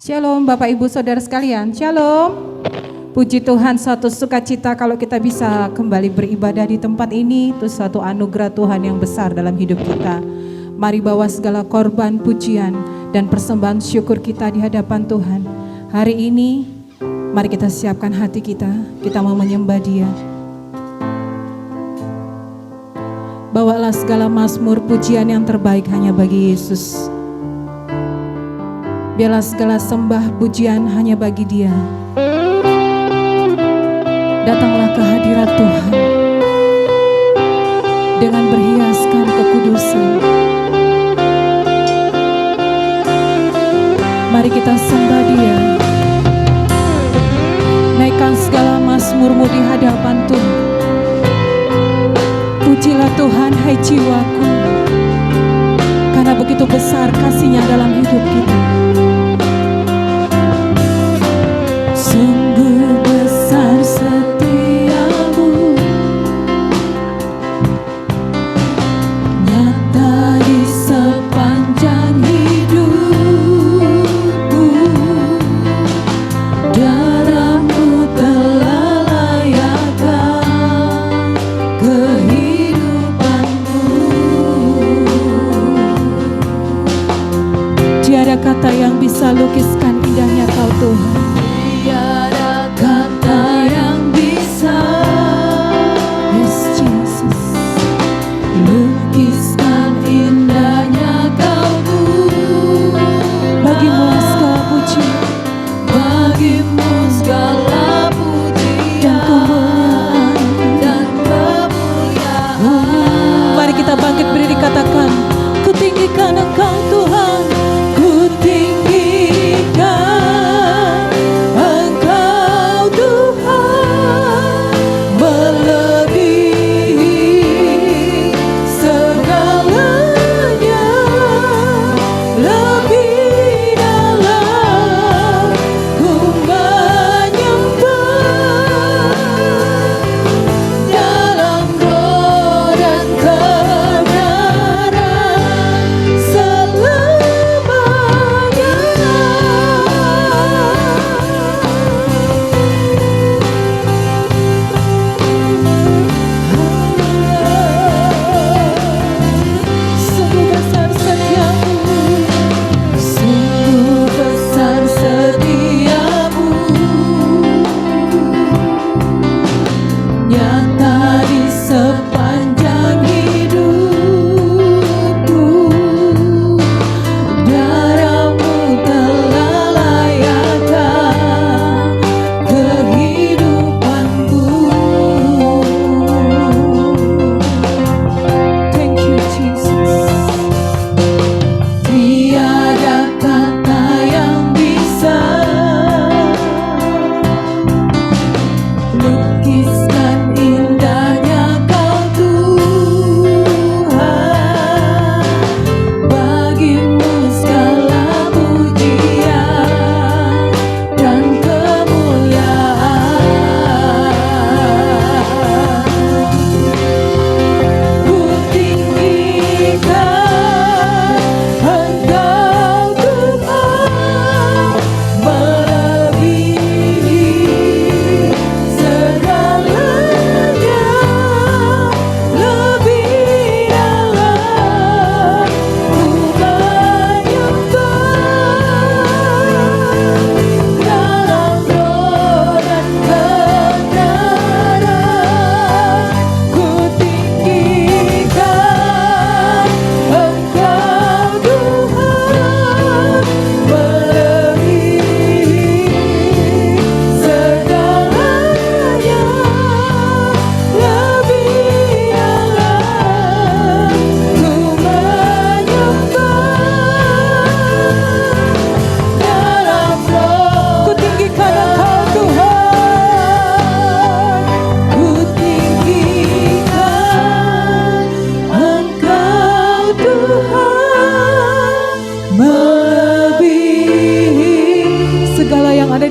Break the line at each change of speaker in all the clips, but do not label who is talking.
Shalom Bapak Ibu Saudara sekalian, Shalom. Puji Tuhan, suatu sukacita kalau kita bisa kembali beribadah di tempat ini. Itu suatu anugerah Tuhan yang besar dalam hidup kita. Mari bawa segala korban, pujian, dan persembahan syukur kita di hadapan Tuhan. Hari ini, mari kita siapkan hati kita mau menyembah Dia. Bawalah segala mazmur pujian yang terbaik hanya bagi Yesus. Biarlah segala sembah pujian hanya bagi Dia. Datanglah ke hadirat Tuhan dengan berhiaskan kekudusan. Mari kita sembah Dia. Naikkan segala mazmurmu di hadapan Tuhan. Pujilah Tuhan, hai jiwaku, karena begitu besar kasih-Nya dalam hidup kita. Sungguh besar setiamu, nyata di sepanjang hidupku. Darahmu telah layakkan kehidupanku. Tiada kata yang bisa lukiskan indahnya Kau Tuhan. Tiada kata yang bisa, yes Jesus, lukiskan indahnya Kau Tuhan. Bagimu segala puji, bagimu segala pujian dan kemuliaan. Mari kita bangkit berdiri, katakan, ku tinggikan Engkau Tuhan, ku tinggikan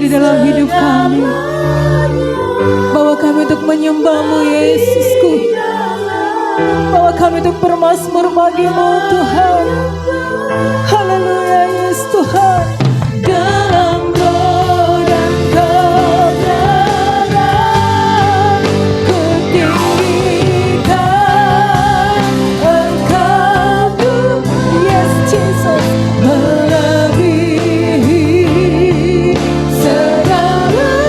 dalam hidup kami. Bawa kami untuk menyembah-Mu, Yesusku. Bawa kami untuk bermazmur bagi-Mu Tuhan. Haleluya Yesus Tuhan. Dalam roh dan kebenaran kutinggikan Engkau Tuhan. Yes Jesus, melebihi segalanya,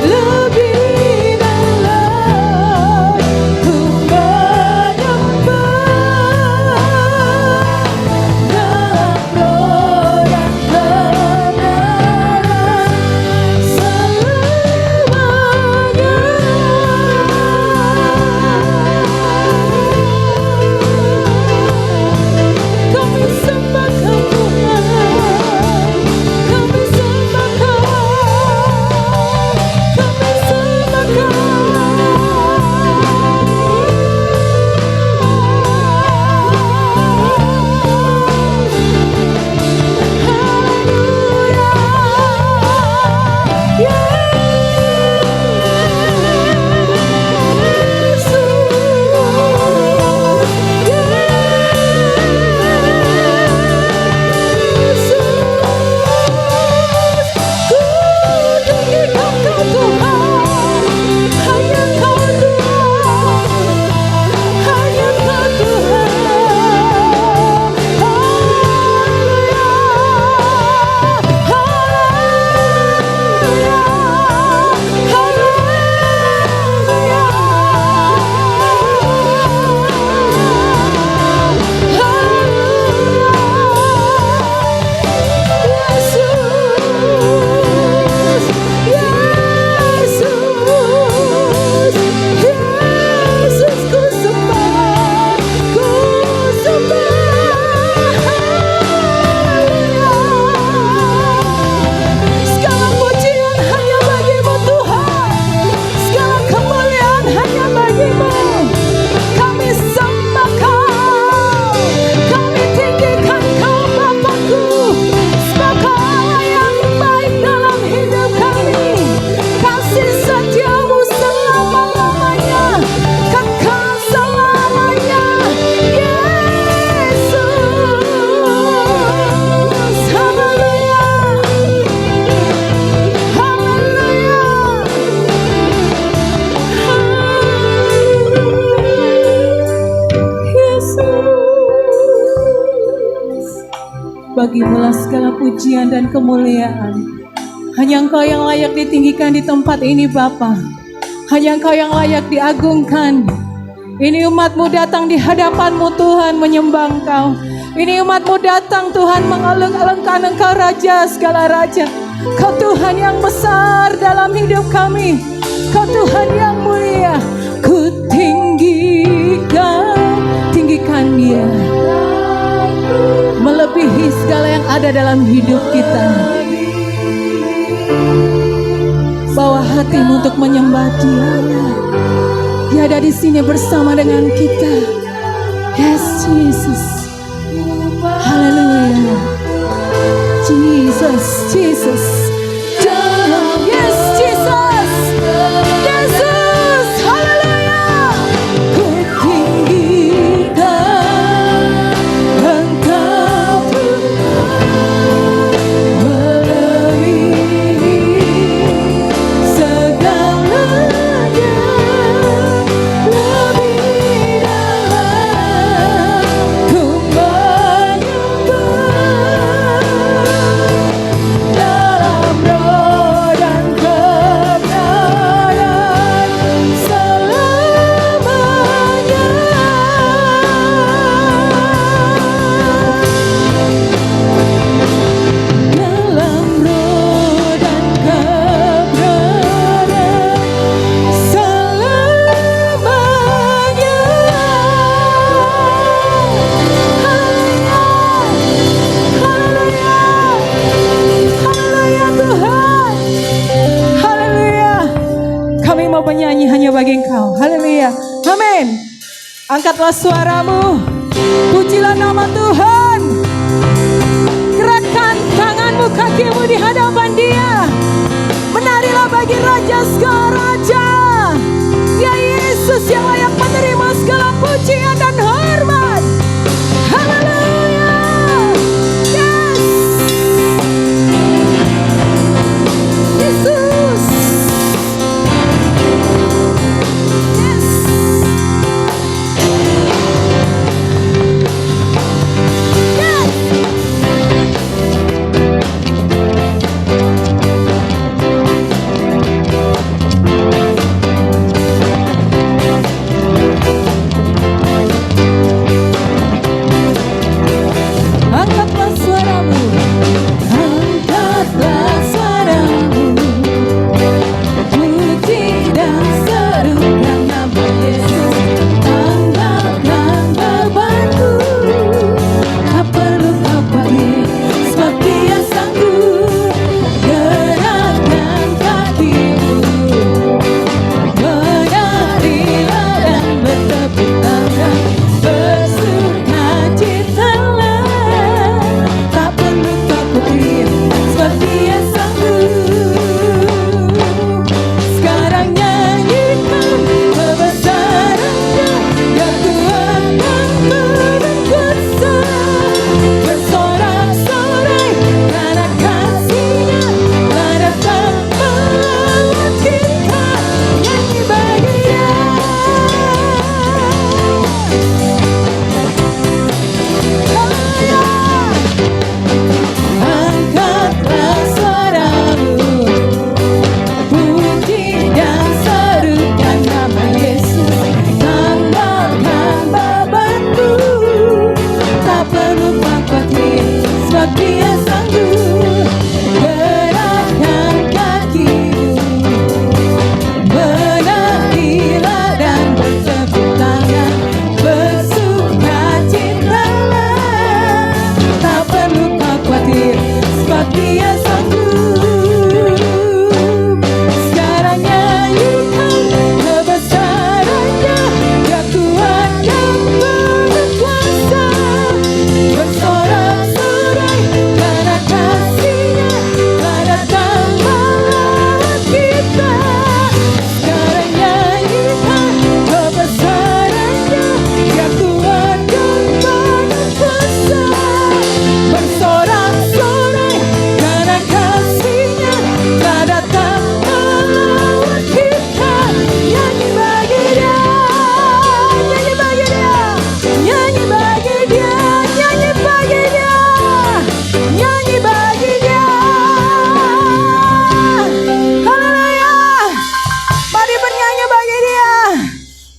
lebih dalam ku menyembah. Dalam roh dan kebenaran selamanya. Kami sembah Kau Tuhan, kami sembah Kau, kami sembah Kau. Bagi-Mulah segala pujian dan kemuliaan. Hanya Engkau yang layak ditinggikan di tempat ini Bapa. Hanya Engkau yang layak diagungkan. Ini umat-Mu datang di hadapan-Mu Tuhan menyembah Engkau. Ini umat-Mu datang Tuhan mengalung-alungkan Engkau Raja segala Raja. Kau Tuhan yang besar dalam hidup kami. Kau Tuhan yang mulia. Ku tinggikan Dia, melebihi segala yang ada dalam hidup kita. Bawa hatimu untuk menyembah Dia. Dia ada di sini bersama dengan kita. Yes Jesus. Haleluya. Jesus, Jesus. Yes Jesus. Yesus. Haleluya. Ku tinggikan Engkau melebihi segalanya, lebih dalam ku menyembah. Dalam roh dan kebenaran selamanya. Dalam roh dan kebenaran selamanya. Haleluya. Haleluya Tuhan. Haleluya. Kami mau menyanyi hanya bagi Engkau. Haleluya. Amin. Angkatlah suaramu. Pujilah nama Tuhan. Gerakkan tanganmu, kakimu di hadapan Dia. Menarilah bagi Raja segala Raja. Dia Yesus yang layak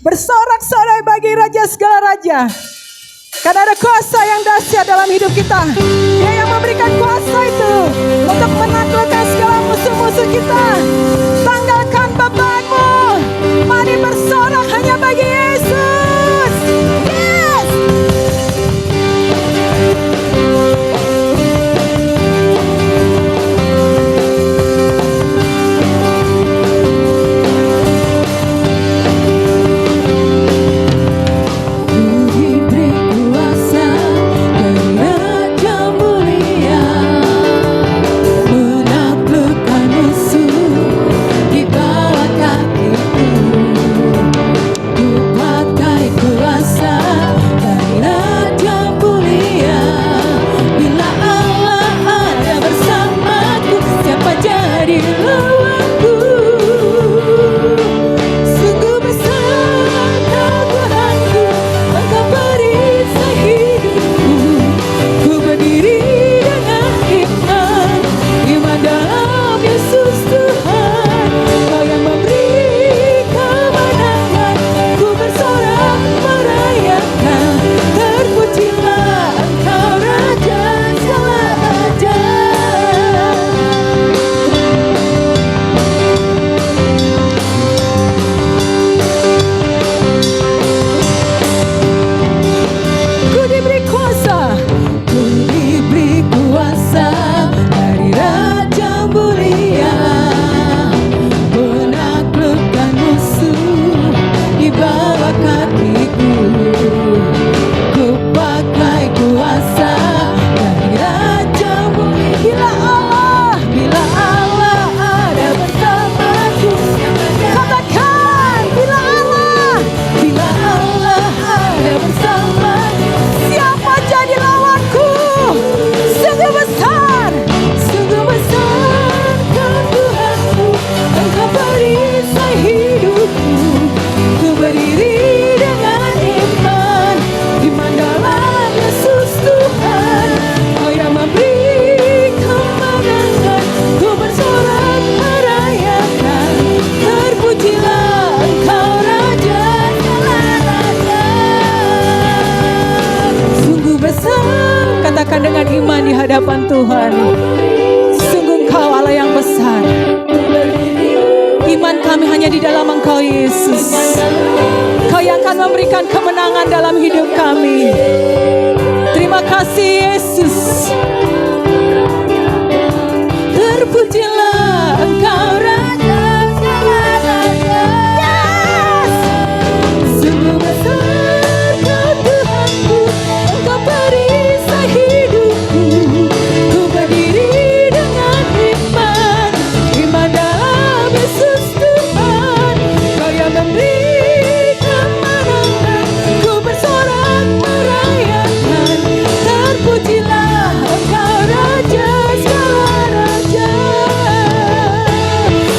Bersorak-sorai bagi Raja segala raja. Karena ada kuasa yang dahsyat dalam hidup kita. Dia yang memberikan kuasa itu untuk menaklukkan segala musuh-musuh kita. Tanggalkan bebanmu. Mari bersorak hanya bagi Yesus. Yes! Dengan iman di hadapan Tuhan. Sungguh Engkau Allah yang besar. Iman kami hanya di dalam Engkau Yesus. Kau yang akan memberikan kemenangan dalam hidup kami. Terima kasih Yesus. Terpujilah Engkau Raja segala raja. Yes! Sungguh besar Kau Tuhanku. Engkau perisai hidupku. Ku berdiri dengan iman. Iman dalam Yesus Tuhan. Kau yang memberi kemenangan. Ku bersorak merayakan. Terpujilah Engkau Raja segala raja.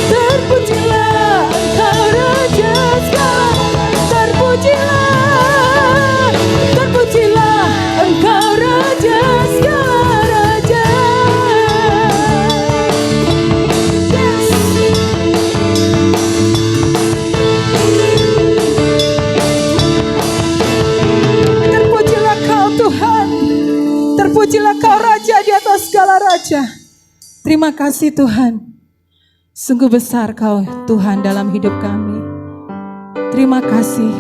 Terpujilah Engkau Raja segala. Terpujilah. Terpujilah Engkau Raja segala raja. Yes. Terpujilah Kau Tuhan. Terpujilah Kau Raja di atas segala raja. Terima kasih Tuhan. Sungguh besar Kau Tuhan dalam hidup kami. Terima kasih.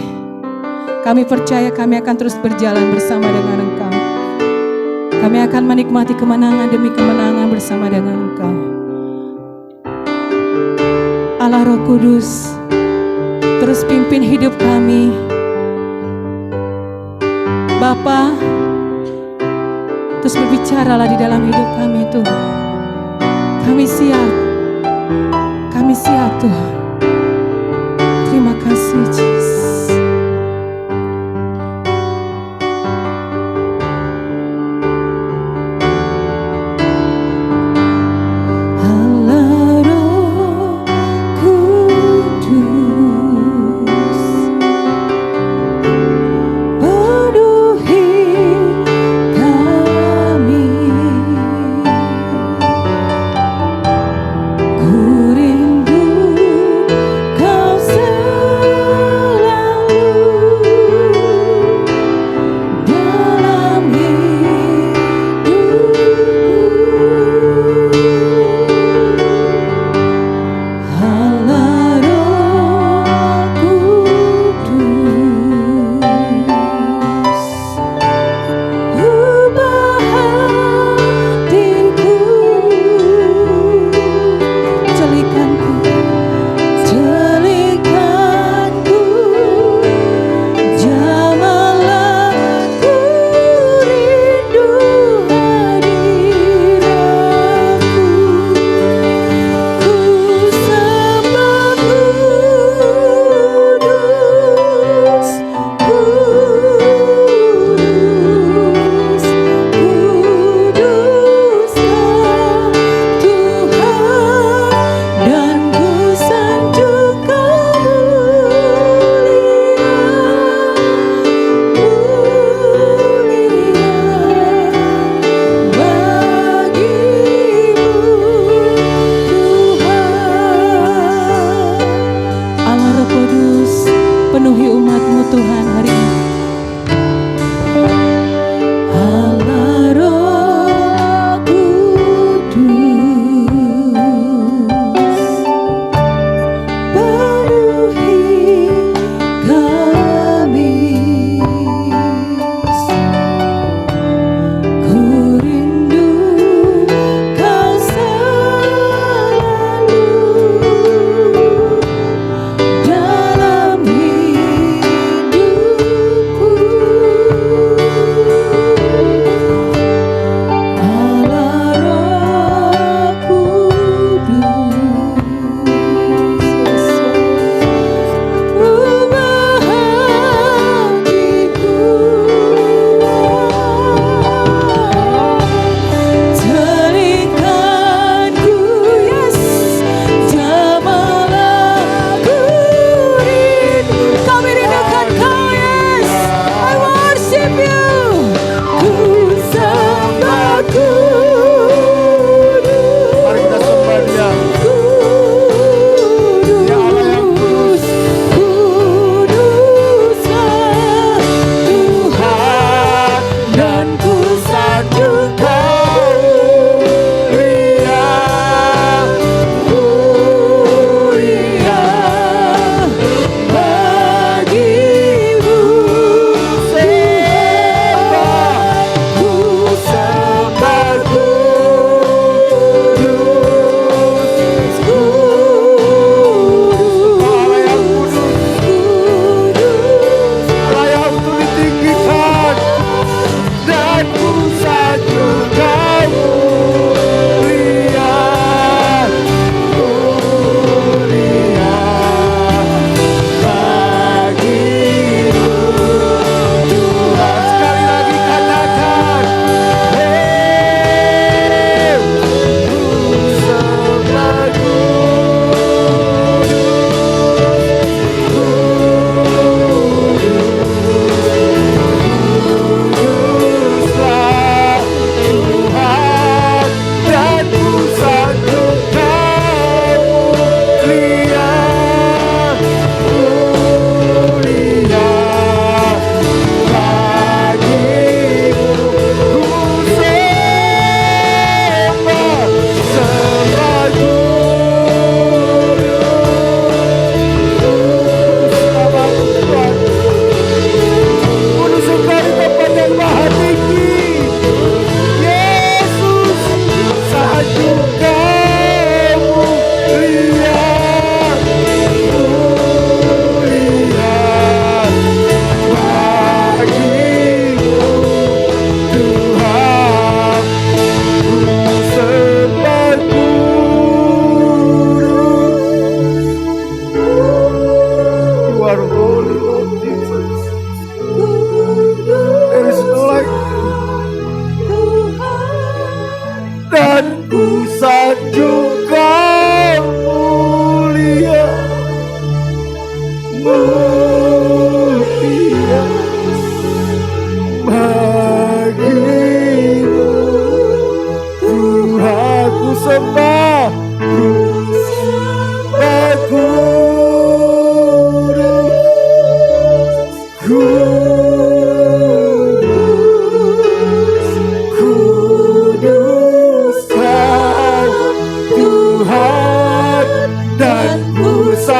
Kami percaya kami akan terus berjalan bersama dengan Engkau. Kami akan menikmati kemenangan demi kemenangan bersama dengan Engkau. Allah Roh Kudus, terus pimpin hidup kami. Bapa, terus berbicaralah di dalam hidup kami Tuhan. Kami siap. Kami siap Tuhan. Terima kasih Yesus. Allah Roh Kudus, penuhi kami. Ku rindu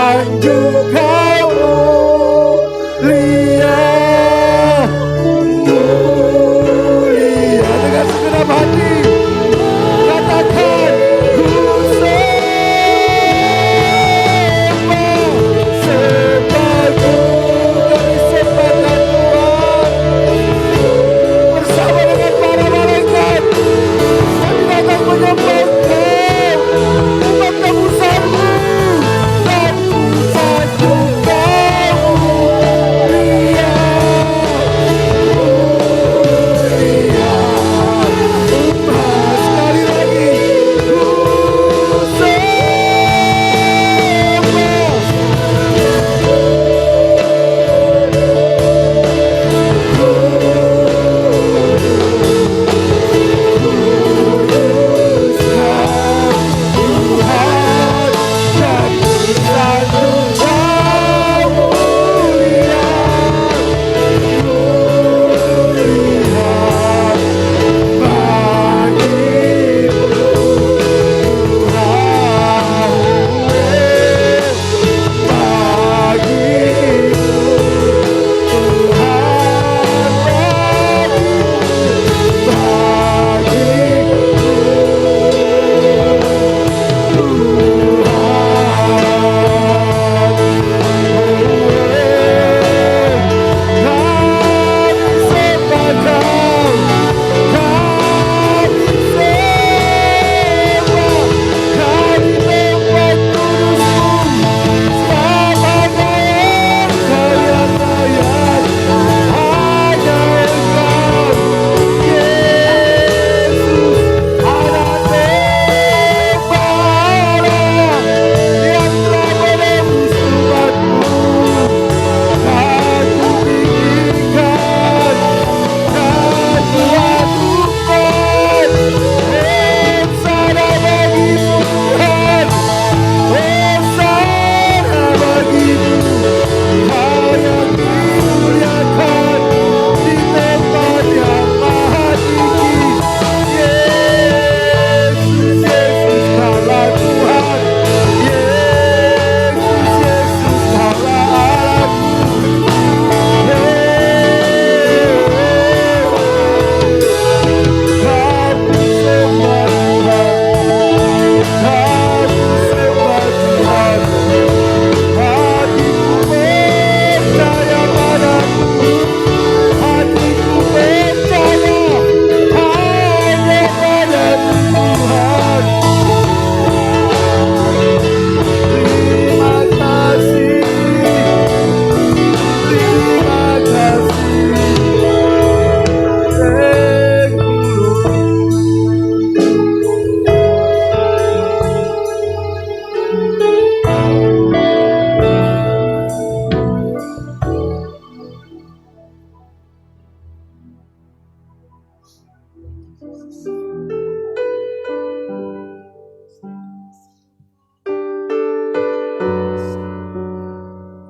sanjung Kau mulia, mulia. Dengan segenap hati katakan, ku sembah kami sembah Tuhan. Bersama dengan para malaikat kami datang menyembah Kau, umat tebusanmu, dan ku sanjung Kau mulia, mulia. Sekali lagi, ku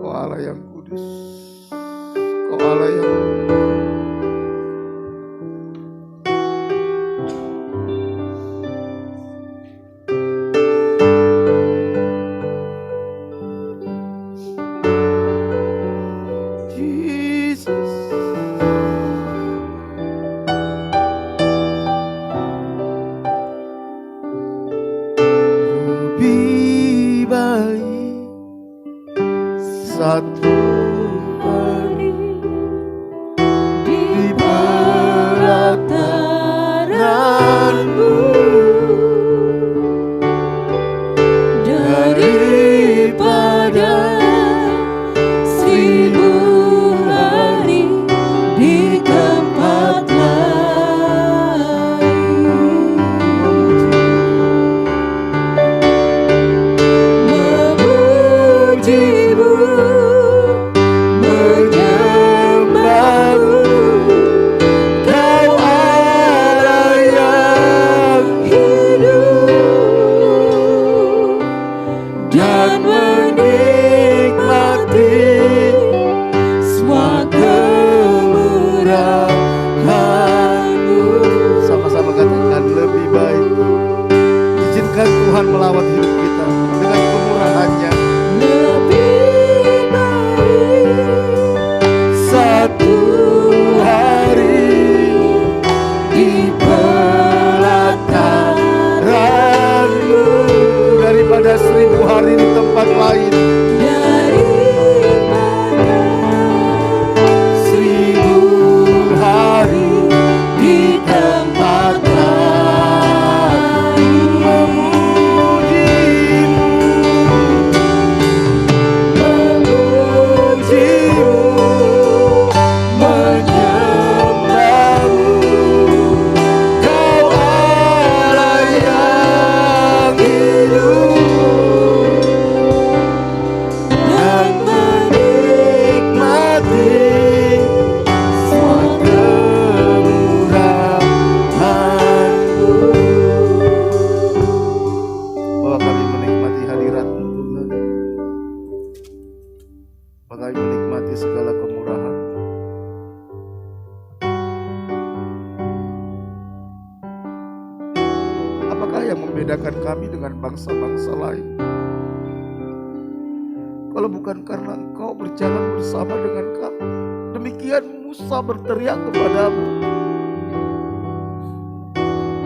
Allah yang kudus, Kau Allah yang Jesus. Lebih baik satu hari di pelataran-Mu daripada 1000 hari di tempat lain. Memuji-Mu, menyembah-Mu, Kau Allah yang hidup, dan menikmati semua kemurahan-Mu. Sama-sama katakan, lebih baik. Izinkan Tuhan melawat hidup kita dengan kemurahan-Nya. Lebih 1000 hari di tempat lain.
daripada
1000 hari di tempat lain memujimu, menyembahmu. Kau Allah yang hidup dan menikmati semua kemurahan-Mu. Bahwa kami menikmati hadirat-Mu Tuhan, bahwa kami menikmati segala kemurahan. Apakah yang membedakan kami dengan bangsa-bangsa lain? Kalau bukan karena Engkau berjalan bersama dengan kami. Demikian Musa berteriak kepadamu.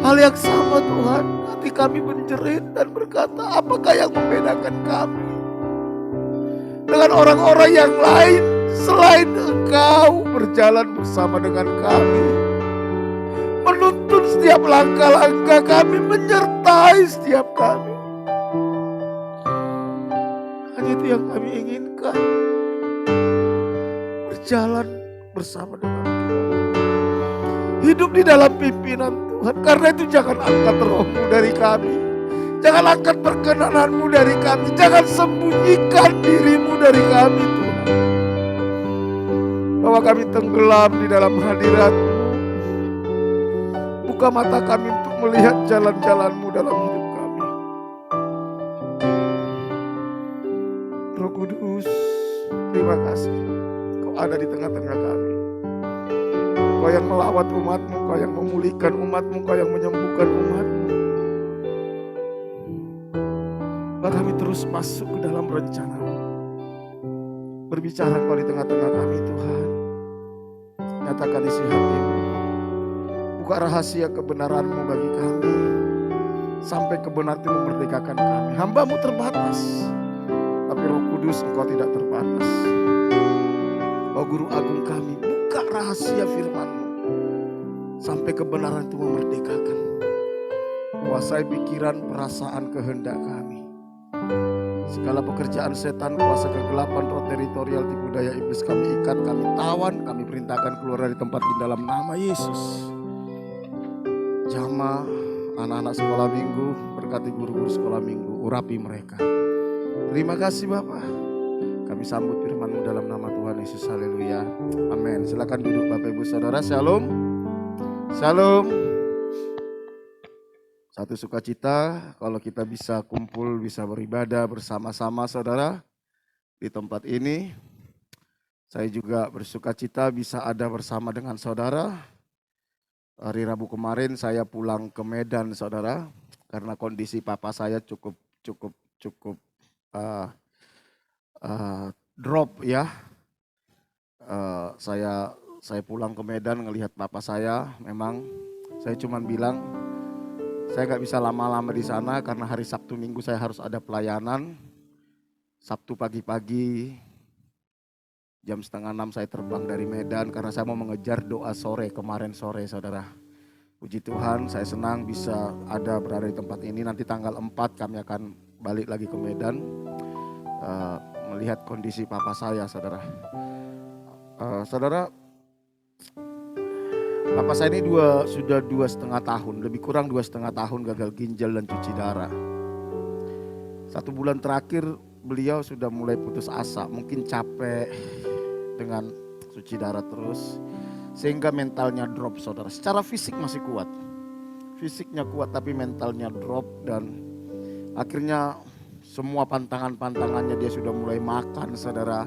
Hal yang sama Tuhan, hati kami menjerit dan berkata, apakah yang membedakan kami dengan orang-orang yang lain selain Engkau berjalan bersama dengan kami, menuntun setiap langkah-langkah kami, menyertai setiap kami. Hanya itu yang kami inginkan, berjalan bersama dengan Tuhan, hidup di dalam pimpinan Tuhan. Karena itu jangan angkat roh-Mu dari kami, jangan angkat perkenanan-Mu dari kami, jangan sembunyikan diri-Mu dari kami Tuhan. Bahwa kami tenggelam di dalam hadirat-Mu. Buka mata kami untuk melihat jalan-jalan-Mu dalam hidup kami. Roh Kudus, terima kasih Kau ada di tengah-tengah kami. Kau yang melawat umat-Mu, Kau yang memulihkan umat-Mu, Kau yang menyembuhkan umat-Mu. Bahwa kami terus masuk ke dalam rencana-Mu. Berbicara Kau di tengah-tengah kami Tuhan. Nyatakan isi hati-Mu. Buka rahasia kebenaran-Mu bagi kami. Sampai kebenaran-Mu memerdekakan kami. Hamba-Mu terbatas, tapi Roh Kudus Engkau tidak terbatas. Oh Guru Agung kami, buka rahasia firman-Mu. Sampai kebenaran itu memerdekakan. Kuasai pikiran, perasaan, kehendak kami. Segala pekerjaan setan, kuasa kegelapan, roh teritorial, tipu daya iblis kami ikat, kami tawan, kami perintahkan keluar dari tempat ini dalam nama Yesus. Jamaah anak-anak sekolah minggu, berkati guru-guru sekolah minggu, urapi mereka. Terima kasih Bapak. Kami sambut firman-Mu dalam nama Tuhan Yesus. Haleluya. Amin. Silakan duduk Bapak Ibu Saudara. Shalom. Shalom. Satu sukacita kalau kita bisa kumpul, bisa beribadah bersama-sama Saudara di tempat ini. Saya juga bersukacita bisa ada bersama dengan Saudara. Hari Rabu kemarin saya pulang ke Medan Saudara, karena kondisi papa saya cukup drop ya. Saya pulang ke Medan ngelihat papa saya, memang saya cuman bilang saya gak bisa lama-lama di sana karena hari Sabtu Minggu saya harus ada pelayanan. Sabtu pagi-pagi jam 5:30 saya terbang dari Medan karena saya mau mengejar doa sore kemarin sore Saudara. Puji Tuhan, saya senang bisa ada berada di tempat ini. Nanti tanggal 4 kami akan balik lagi ke Medan. Melihat kondisi papa saya Saudara. Saudara, papa saya ini sudah 2,5 tahun, lebih kurang 2,5 tahun gagal ginjal dan cuci darah. 1 bulan terakhir beliau sudah mulai putus asa, mungkin capek dengan cuci darah terus. Sehingga mentalnya drop Saudara. Secara fisik masih kuat, fisiknya kuat tapi mentalnya drop. Dan akhirnya semua pantangannya dia sudah mulai makan Saudara.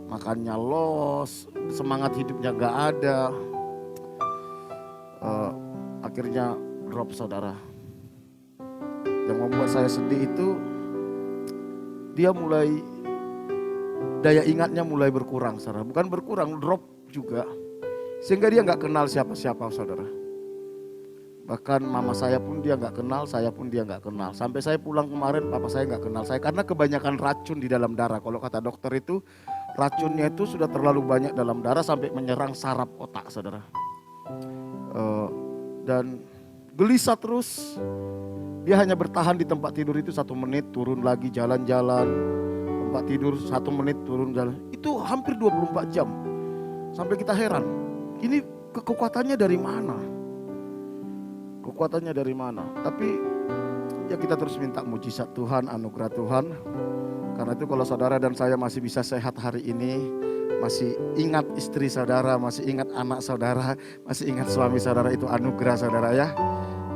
Makannya los, semangat hidupnya gak ada. Akhirnya drop Saudara. Yang membuat saya sedih itu dia mulai, daya ingatnya mulai berkurang Saudara. Bukan berkurang, drop juga. Sehingga dia gak kenal siapa-siapa Saudara. Bahkan mama saya pun dia nggak kenal, saya pun dia nggak kenal. Sampai saya pulang kemarin, papa saya nggak kenal saya karena kebanyakan racun di dalam darah. Kalau kata dokter itu, racunnya itu sudah terlalu banyak dalam darah sampai menyerang saraf otak, saudara. Dan gelisah terus. Dia hanya bertahan di tempat tidur itu 1 menit, turun lagi jalan-jalan. Tempat tidur 1 menit, turun jalan. Itu hampir 24 jam. Sampai kita heran, ini kekuatannya dari mana? Kekuatannya dari mana? Tapi ya kita terus minta mujizat Tuhan, anugerah Tuhan. Karena itu kalau saudara dan saya masih bisa sehat hari ini, masih ingat istri saudara, masih ingat anak saudara, masih ingat suami saudara, itu anugerah saudara ya.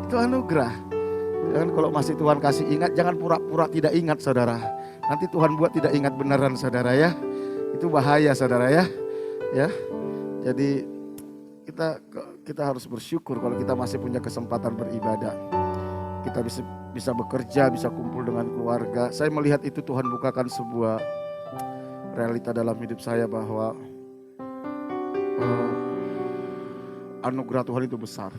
Itu anugerah. Jangan kalau masih Tuhan kasih ingat, jangan pura-pura tidak ingat saudara. Nanti Tuhan buat tidak ingat beneran saudara ya. Itu bahaya saudara ya. Ya. Jadi kita harus bersyukur kalau kita masih punya kesempatan beribadah. Kita bisa bekerja, bisa kumpul dengan keluarga. Saya melihat itu Tuhan bukakan sebuah realita dalam hidup saya bahwa anugerah Tuhan itu besar.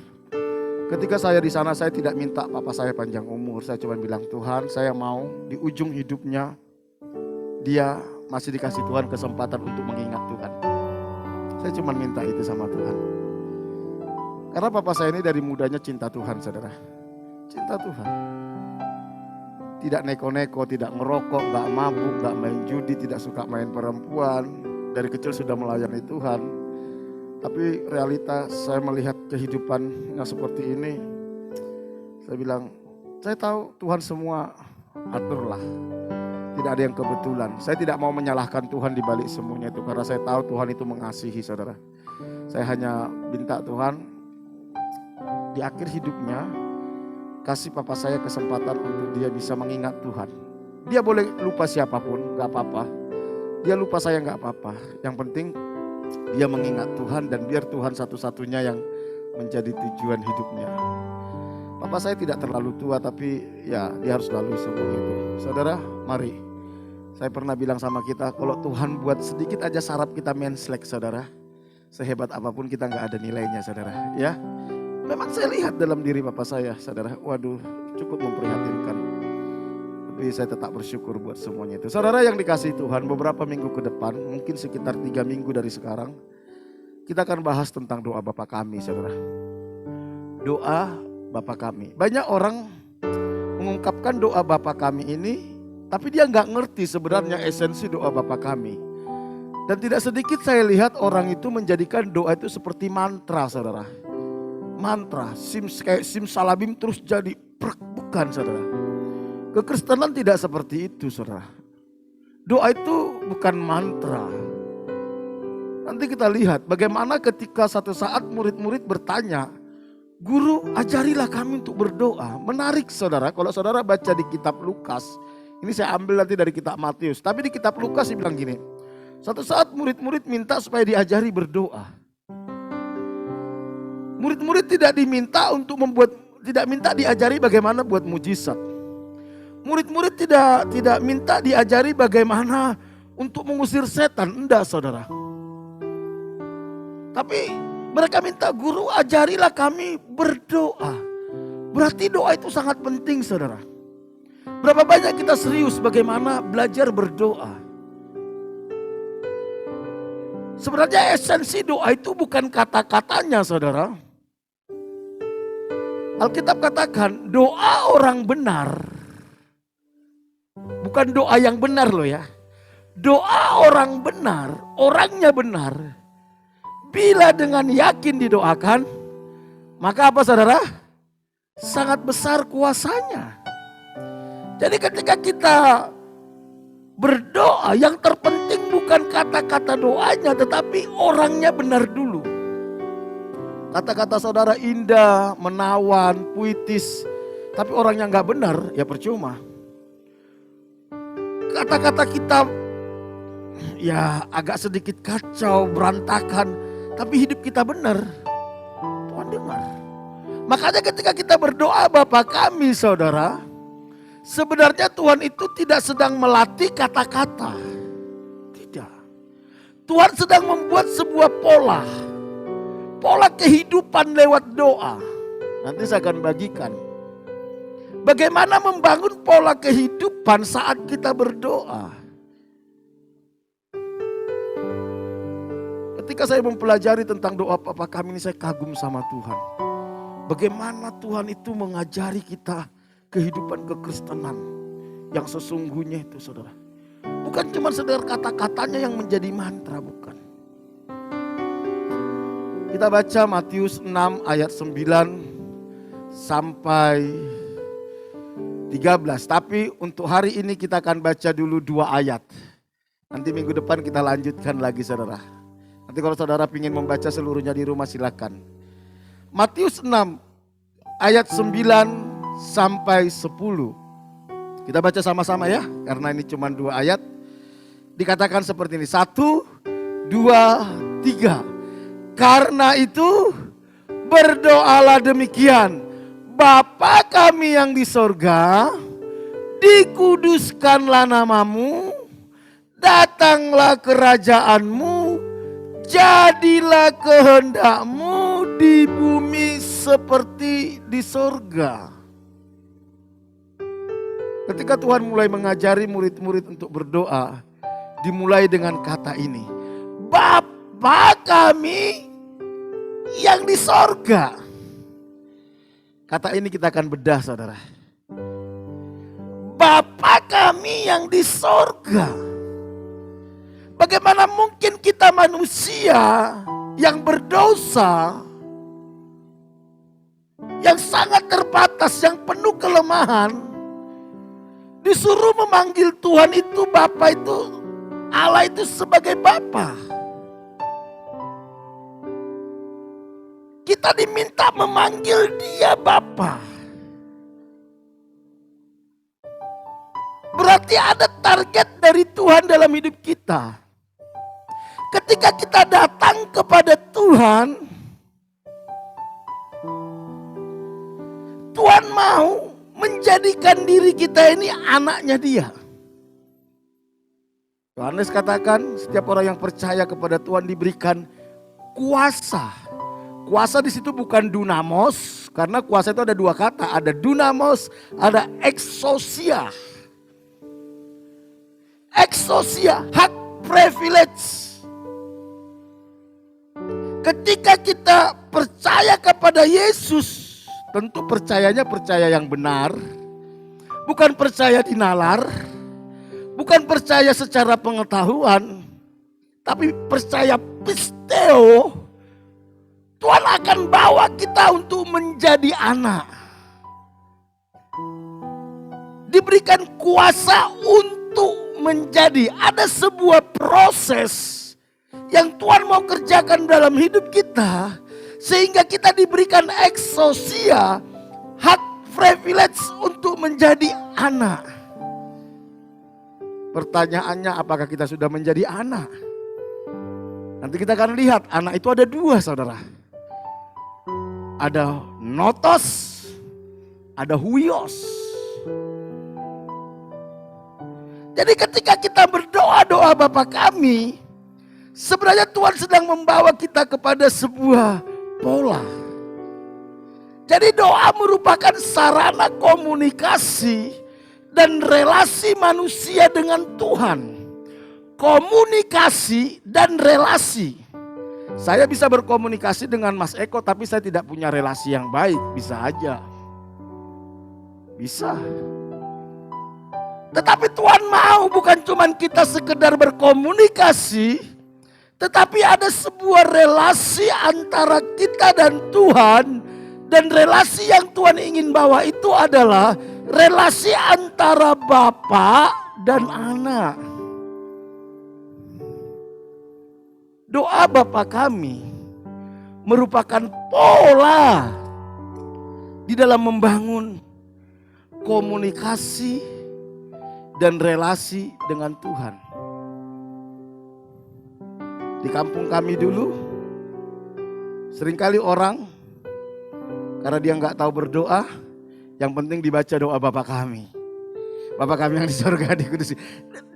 Ketika saya di sana, saya tidak minta papa saya panjang umur. Saya cuma bilang, Tuhan, saya mau di ujung hidupnya dia masih dikasih Tuhan kesempatan untuk mengingat Tuhan. Saya cuma minta itu sama Tuhan. Karena papa saya ini dari mudanya cinta Tuhan, saudara. Cinta Tuhan. Tidak neko-neko, tidak ngerokok, gak mabuk, gak main judi, tidak suka main perempuan. Dari kecil sudah melayani Tuhan. Tapi realita saya melihat kehidupan yang seperti ini. Saya bilang, saya tahu Tuhan semua aturlah. Tidak ada yang kebetulan. Saya tidak mau menyalahkan Tuhan di balik semuanya itu. Karena saya tahu Tuhan itu mengasihi saudara. Saya hanya minta Tuhan di akhir hidupnya kasih papa saya kesempatan untuk dia bisa mengingat Tuhan. Dia boleh lupa siapapun, gak apa-apa. Dia lupa saya gak apa-apa. Yang penting dia mengingat Tuhan dan biar Tuhan satu-satunya yang menjadi tujuan hidupnya. Papa saya tidak terlalu tua tapi ya dia harus lalui semua itu. Saudara, mari. Saya pernah bilang sama kita, kalau Tuhan buat sedikit aja saraf kita menslek saudara. Sehebat apapun kita gak ada nilainya saudara. Ya. Memang saya lihat dalam diri papa saya, saudara, waduh cukup memprihatinkan. Tapi saya tetap bersyukur buat semuanya itu. Saudara yang dikasihi Tuhan, beberapa minggu ke depan, mungkin sekitar 3 minggu dari sekarang, kita akan bahas tentang doa Bapa kami, saudara. Doa Bapa kami. Banyak orang mengungkapkan doa Bapa kami ini, tapi dia nggak ngerti sebenarnya esensi doa Bapa kami. Dan tidak sedikit saya lihat orang itu menjadikan doa itu seperti mantra, saudara. Mantra, kayak simsalabim terus jadi bukan saudara. Kekristenan tidak seperti itu saudara. Doa itu bukan mantra. Nanti kita lihat bagaimana ketika satu saat murid-murid bertanya, Guru ajarilah kami untuk berdoa. Menarik saudara, kalau saudara baca di kitab Lukas, ini saya ambil nanti dari kitab Matius. Tapi di kitab Lukas dia bilang gini, satu saat murid-murid minta supaya diajari berdoa. Murid-murid tidak minta diajari bagaimana buat mujizat. Murid-murid tidak minta diajari bagaimana untuk mengusir setan, enggak saudara. Tapi mereka minta, Guru ajarilah kami berdoa. Berarti doa itu sangat penting saudara. Berapa banyak kita serius bagaimana belajar berdoa. Sebenarnya esensi doa itu bukan kata-katanya saudara. Alkitab katakan doa orang benar. Bukan doa yang benar loh ya. Doa orang benar, orangnya benar. Bila dengan yakin didoakan, maka apa saudara? Sangat besar kuasanya. Jadi ketika kita berdoa, yang terpenting bukan kata-kata doanya, tetapi orangnya benar dulu. Kata-kata saudara indah, menawan, puitis, tapi orang yang gak benar ya percuma. Kata-kata kita ya agak sedikit kacau, berantakan, tapi hidup kita benar, Tuhan dengar. Makanya ketika kita berdoa Bapa kami saudara, sebenarnya Tuhan itu tidak sedang melatih kata-kata. Tidak. Tuhan sedang membuat sebuah pola kehidupan lewat doa. Nanti saya akan bagikan. Bagaimana membangun pola kehidupan saat kita berdoa. Ketika saya mempelajari tentang doa Bapa Kami ini, saya kagum sama Tuhan. Bagaimana Tuhan itu mengajari kita kehidupan kekristenan yang sesungguhnya itu, saudara. Bukan cuma sekedar kata-katanya yang menjadi mantra, bukan. Kita baca Matius 6 ayat 9 sampai 13. Tapi untuk hari ini kita akan baca dulu 2 ayat. Nanti minggu depan kita lanjutkan lagi, saudara. Nanti kalau saudara ingin membaca seluruhnya di rumah silakan. Matius 6 ayat 9 sampai 10. Kita baca sama-sama ya, karena ini cuma 2 ayat. Dikatakan seperti ini, 1, 2, 3. Karena itu berdoalah demikian. Bapa kami yang di sorga, dikuduskanlah namamu, datanglah kerajaanmu, jadilah kehendakmu di bumi seperti di sorga. Ketika Tuhan mulai mengajari murid-murid untuk berdoa, dimulai dengan kata ini, Bapa kami yang di sorga. Kata ini kita akan bedah, saudara. Bapa kami yang di sorga. Bagaimana mungkin kita manusia yang berdosa, yang sangat terbatas, yang penuh kelemahan, disuruh memanggil Tuhan itu, Bapa itu, Allah itu sebagai Bapa. Kita diminta memanggil Dia Bapa. Berarti ada target dari Tuhan dalam hidup kita. Ketika kita datang kepada Tuhan, Tuhan mau menjadikan diri kita ini anaknya Dia. Yohanes katakan, setiap orang yang percaya kepada Tuhan diberikan kuasa. Kuasa di situ bukan dunamos, karena kuasa itu ada 2 kata, ada dunamos, ada exousia. Exousia, hak privilege. Ketika kita percaya kepada Yesus, tentu percayanya percaya yang benar, bukan percaya dinalar, bukan percaya secara pengetahuan, tapi percaya pisteo. Tuhan akan bawa kita untuk menjadi anak. Diberikan kuasa untuk menjadi. Ada sebuah proses yang Tuhan mau kerjakan dalam hidup kita. Sehingga kita diberikan exousia, hak privilege untuk menjadi anak. Pertanyaannya, apakah kita sudah menjadi anak? Nanti kita akan lihat, anak itu ada 2, saudara. Ada notos, ada huios. Jadi ketika kita berdoa Bapa kami, sebenarnya Tuhan sedang membawa kita kepada sebuah pola. Jadi doa merupakan sarana komunikasi dan relasi manusia dengan Tuhan. Komunikasi dan relasi. Saya bisa berkomunikasi dengan Mas Eko, tapi saya tidak punya relasi yang baik. Bisa aja. Bisa. Tetapi Tuhan mau bukan cuma kita sekedar berkomunikasi, tetapi ada sebuah relasi antara kita dan Tuhan. Dan relasi yang Tuhan ingin bawa itu adalah relasi antara Bapa dan anak. Doa Bapa kami merupakan pola di dalam membangun komunikasi dan relasi dengan Tuhan. Di kampung kami dulu, seringkali orang karena dia nggak tahu berdoa, yang penting dibaca doa Bapa kami. Bapa kami yang di surga dikudus.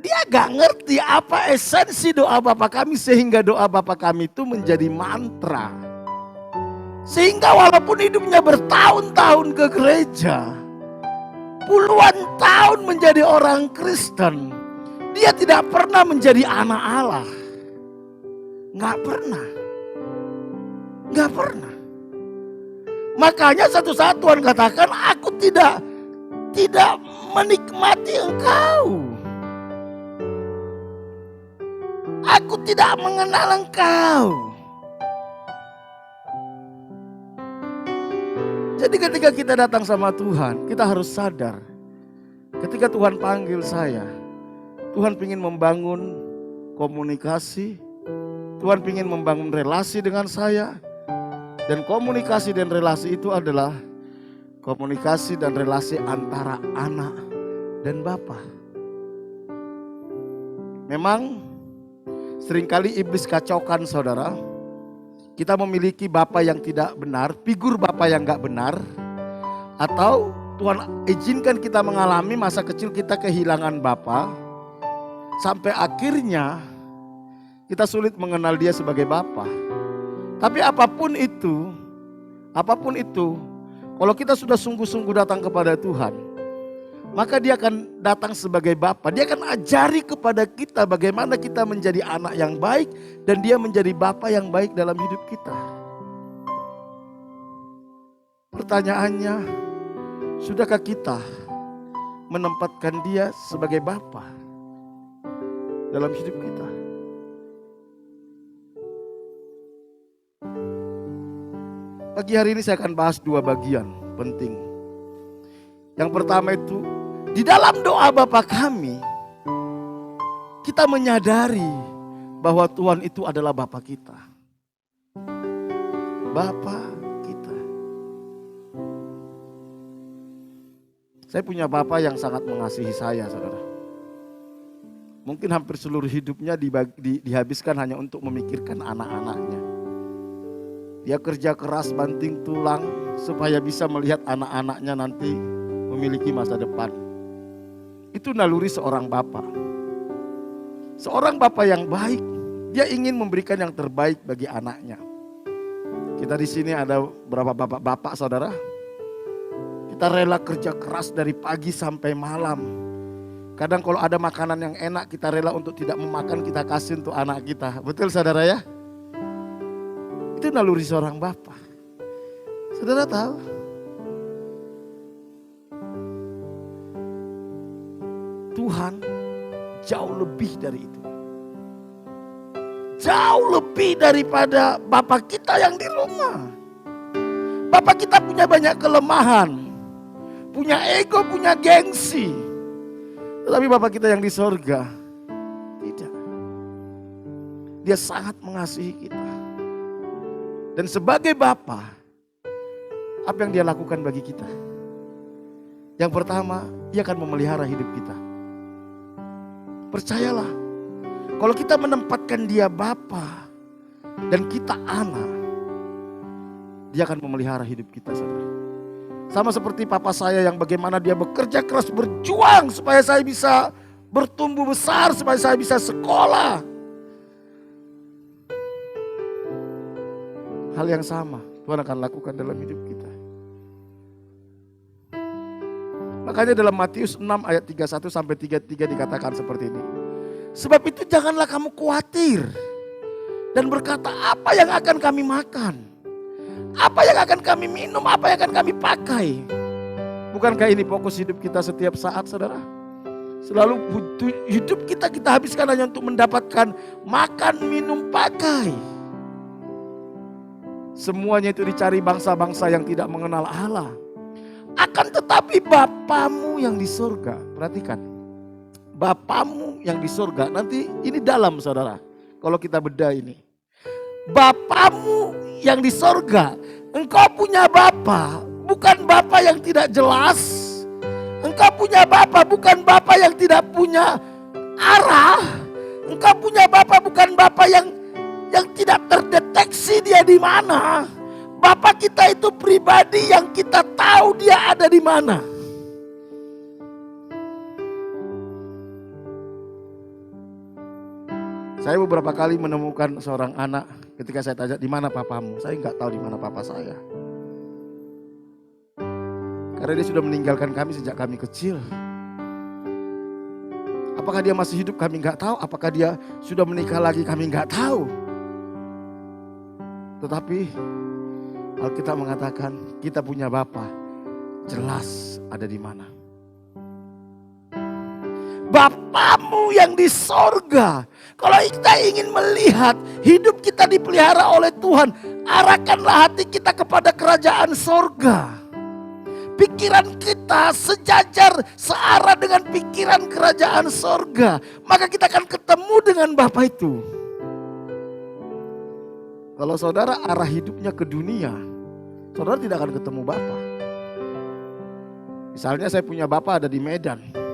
Dia gak ngerti apa esensi doa Bapa kami sehingga doa Bapa kami itu menjadi mantra. Sehingga walaupun hidupnya bertahun-tahun ke gereja, puluhan tahun menjadi orang Kristen, dia tidak pernah menjadi anak Allah. Nggak pernah. Nggak pernah. Makanya satu saat Tuhan katakan, aku tidak menikmati engkau. Aku tidak mengenal engkau. Jadi ketika kita datang sama Tuhan, kita harus sadar. Ketika Tuhan panggil saya, Tuhan ingin membangun komunikasi. Tuhan ingin membangun relasi dengan saya. Dan komunikasi dan relasi itu adalah komunikasi dan relasi antara anak dan bapa. Memang seringkali iblis kacaukan saudara. Kita memiliki bapa yang tidak benar, figur bapa yang gak benar. Atau Tuhan izinkan kita mengalami masa kecil kita kehilangan bapa. Sampai akhirnya kita sulit mengenal dia sebagai bapa. Tapi apapun itu, kalau kita sudah sungguh-sungguh datang kepada Tuhan, maka dia akan datang sebagai bapa. Dia akan ajari kepada kita bagaimana kita menjadi anak yang baik dan dia menjadi bapa yang baik dalam hidup kita. Pertanyaannya, sudahkah kita menempatkan dia sebagai bapa dalam hidup kita? Pagi hari ini saya akan bahas dua bagian penting. Yang pertama itu, di dalam doa Bapa kami, kita menyadari bahwa Tuhan itu adalah Bapa kita. Bapa kita. Saya punya Bapa yang sangat mengasihi saya, saudara. Mungkin hampir seluruh hidupnya dihabiskan hanya untuk memikirkan anak-anaknya. Dia kerja keras banting tulang supaya bisa melihat anak-anaknya nanti memiliki masa depan. Itu naluri seorang bapa. Seorang bapa yang baik, dia ingin memberikan yang terbaik bagi anaknya. Kita di sini ada berapa bapak-bapak saudara? Kita rela kerja keras dari pagi sampai malam. Kadang kalau ada makanan yang enak kita rela untuk tidak memakan, kita kasih untuk anak kita. Betul saudara ya? Itu naluri seorang bapa. Saudara tahu? Tuhan jauh lebih dari itu. Jauh lebih daripada bapa kita yang di rumah. Bapa kita punya banyak kelemahan. Punya ego, punya gengsi. Tetapi bapa kita yang di sorga tidak. Dia sangat mengasihi kita. Dan sebagai bapa, apa yang dia lakukan bagi kita? Yang pertama, dia akan memelihara hidup kita. Percayalah, kalau kita menempatkan dia bapa dan kita anak, dia akan memelihara hidup kita, saudara. Sama seperti papa saya yang bagaimana dia bekerja keras, berjuang supaya saya bisa bertumbuh besar, supaya saya bisa sekolah. Hal yang sama Tuhan akan lakukan dalam hidup kita. Makanya dalam Matius 6 ayat 31 sampai 33 dikatakan seperti ini. Sebab itu janganlah kamu khawatir dan berkata apa yang akan kami makan, apa yang akan kami minum, apa yang akan kami pakai. Bukankah ini fokus hidup kita setiap saat saudara? Selalu hidup kita habiskan hanya untuk mendapatkan makan, minum, pakai. Semuanya itu dicari bangsa-bangsa yang tidak mengenal Allah. Akan tetapi Bapamu yang di surga, perhatikan. Bapamu yang di surga, nanti ini dalam saudara. Kalau kita bedah ini. Bapamu yang di surga, engkau punya Bapa, bukan Bapa yang tidak jelas. Engkau punya Bapa, bukan Bapa yang tidak punya arah. Engkau punya Bapa, bukan Bapa yang tidak terdeteksi dia di mana. Bapa kita itu pribadi yang kita tahu dia ada di mana. Saya beberapa kali menemukan seorang anak Ketika saya tanya, di mana papamu? Saya nggak tahu di mana papa saya. Karena dia sudah meninggalkan kami sejak kami kecil. Apakah dia masih hidup? Kami nggak tahu. Apakah dia sudah menikah lagi? Kami nggak tahu. Tetapi Alkitab mengatakan kita punya Bapa, jelas ada di mana. Bapamu yang di sorga. Kalau kita ingin melihat hidup kita dipelihara oleh Tuhan, arahkanlah hati kita kepada kerajaan sorga. Pikiran kita sejajar, searah dengan pikiran kerajaan sorga. Maka kita akan ketemu dengan Bapa itu. Kalau saudara arah hidupnya ke dunia, saudara tidak akan ketemu Bapa. Misalnya saya punya Bapa ada di Medan.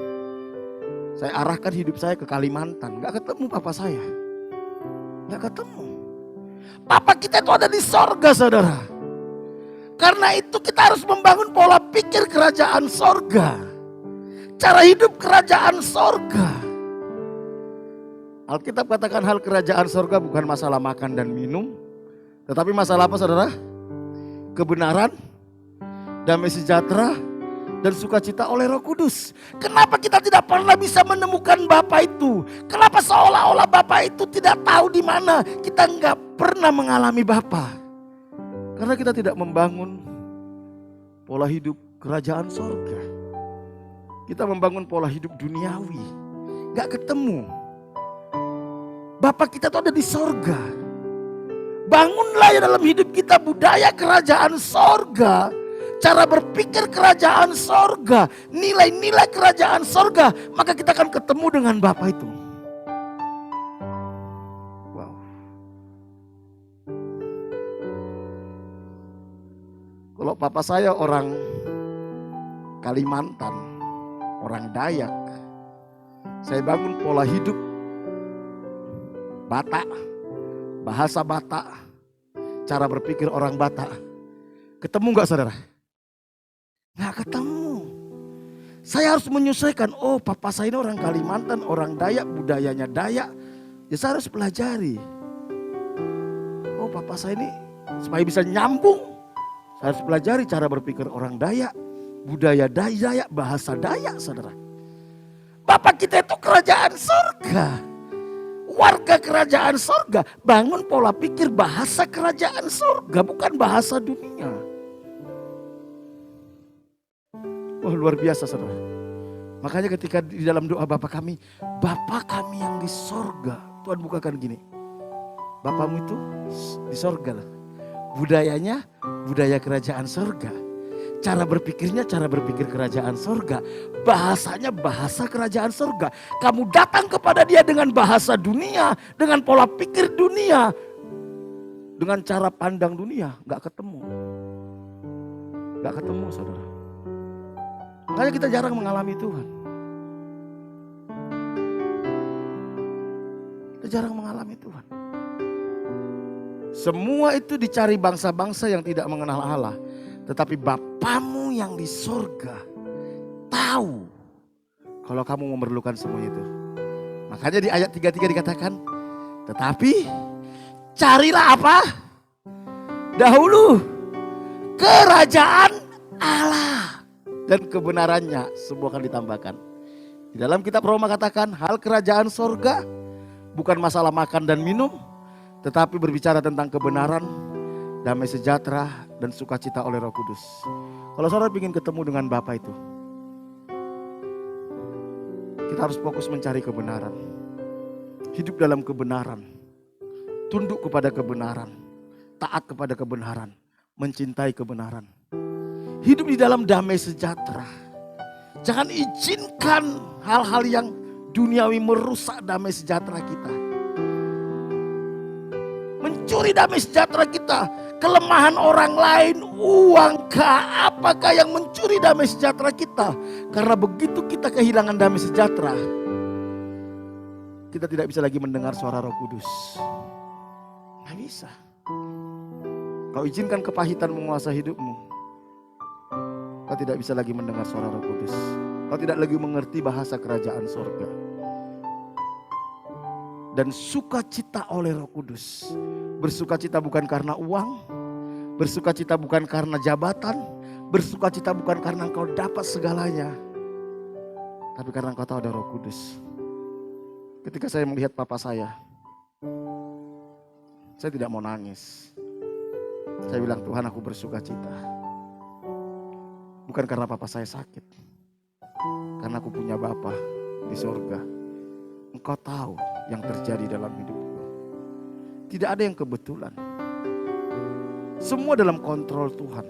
Saya arahkan hidup saya ke Kalimantan. Gak ketemu Bapa saya. Gak ketemu. Bapa kita itu ada di sorga, saudara. Karena itu kita harus membangun pola pikir kerajaan sorga. Cara hidup kerajaan sorga. Alkitab katakan hal kerajaan sorga bukan masalah makan dan minum. Tetapi masalah apa, saudara? Kebenaran, damai sejahtera, dan sukacita oleh Roh Kudus. Kenapa kita tidak pernah bisa menemukan Bapa itu? Kenapa seolah-olah Bapa itu tidak tahu di mana? Kita nggak pernah mengalami Bapa. Karena kita tidak membangun pola hidup kerajaan sorga. Kita membangun pola hidup duniawi. Nggak ketemu. Bapa kita itu ada di sorga. Bangunlah ya dalam hidup kita budaya kerajaan sorga. Cara berpikir kerajaan sorga, nilai-nilai kerajaan sorga, maka kita akan ketemu dengan Bapa itu. Wow. Kalau papa saya orang Kalimantan, orang Dayak, saya bangun pola hidup Batak, bahasa Batak, cara berpikir orang Batak. Ketemu gak, saudara? Nggak ketemu. Saya harus menyesuaikan. Oh, papa saya ini orang Kalimantan, orang Dayak, budayanya Dayak. Ya saya harus pelajari. Oh, papa saya ini supaya bisa nyambung, saya harus pelajari cara berpikir orang Dayak, budaya Dayak, bahasa Dayak, saudara. Bapak kita itu kerajaan sorga. Warga kerajaan sorga. Bangun pola pikir bahasa kerajaan sorga, bukan bahasa dunia. Wah, luar biasa, saudara. Makanya ketika di dalam doa Bapa kami, Bapa kami yang di sorga. Tuhan bukakan gini. Bapamu itu di sorga lah. Budayanya, budaya kerajaan sorga. Cara berpikirnya, cara berpikir kerajaan sorga. Bahasanya, bahasa kerajaan sorga. Kamu datang kepada dia dengan bahasa dunia, dengan pola pikir dunia, dengan cara pandang dunia. Gak ketemu. Gak ketemu, saudara. Makanya kita jarang mengalami Tuhan. Kita jarang mengalami Tuhan. Semua itu dicari bangsa-bangsa yang tidak mengenal Allah. Tetapi Bapamu yang di sorga tahu kalau kamu memerlukan semua itu. Makanya di ayat 33 dikatakan, tetapi carilah apa? Dahulu kerajaan Allah. Dan kebenarannya semua akan ditambahkan. Di dalam kitab Roma katakan hal kerajaan sorga bukan masalah makan dan minum, tetapi berbicara tentang kebenaran, damai sejahtera, dan sukacita oleh Roh Kudus. Kalau saudara ingin ketemu dengan Bapa itu, kita harus fokus mencari kebenaran. Hidup dalam kebenaran, tunduk kepada kebenaran, taat kepada kebenaran, mencintai kebenaran. Hidup di dalam damai sejahtera. Jangan izinkan hal-hal yang duniawi merusak damai sejahtera kita. Mencuri damai sejahtera kita. Kelemahan orang lain, uangkah, apakah yang mencuri damai sejahtera kita? Karena begitu kita kehilangan damai sejahtera, kita tidak bisa lagi mendengar suara Roh Kudus. Nggak bisa. Kau izinkan kepahitan menguasai hidupmu, kau tidak bisa lagi mendengar suara Roh Kudus. Kau tidak lagi mengerti bahasa kerajaan sorga. Dan sukacita oleh Roh Kudus Bersukacita bukan karena uang, bersukacita bukan karena jabatan, bersukacita bukan karena engkau dapat segalanya, tapi karena engkau tahu ada Roh Kudus. Ketika saya melihat papa saya tidak mau nangis. Saya bilang, Tuhan, aku bersukacita. Bukan karena papa saya sakit, karena aku punya Bapa di surga. Engkau tahu yang terjadi dalam hidupku. Tidak ada yang kebetulan. Semua dalam kontrol Tuhan.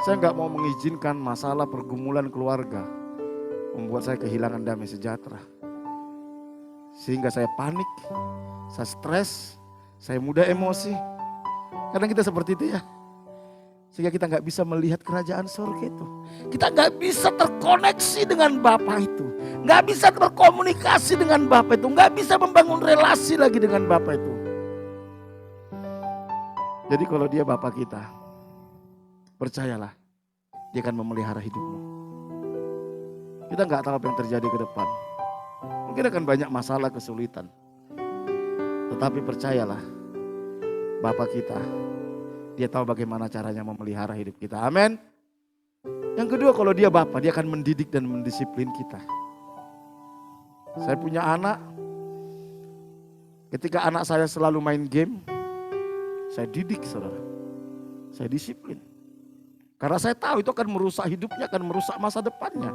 Saya gak mau mengizinkan masalah pergumulan keluarga membuat saya kehilangan damai sejahtera. Sehingga saya panik, saya stres, saya mudah emosi. Kadang kita seperti itu ya. Sehingga kita gak bisa melihat kerajaan surga itu. Kita gak bisa terkoneksi dengan Bapa itu. Gak bisa berkomunikasi dengan Bapa itu. Gak bisa membangun relasi lagi dengan Bapa itu. Jadi kalau dia Bapa kita, percayalah, dia akan memelihara hidupmu. Kita gak tahu apa yang terjadi ke depan. Mungkin akan banyak masalah, kesulitan. Tetapi percayalah, Bapa kita, dia tahu bagaimana caranya memelihara hidup kita. Amin. Yang kedua, kalau dia Bapa, dia akan mendidik dan mendisiplin kita. Saya punya anak. Ketika anak saya selalu main game, saya didik, saudara. Saya disiplin. Karena saya tahu itu akan merusak hidupnya, akan merusak masa depannya.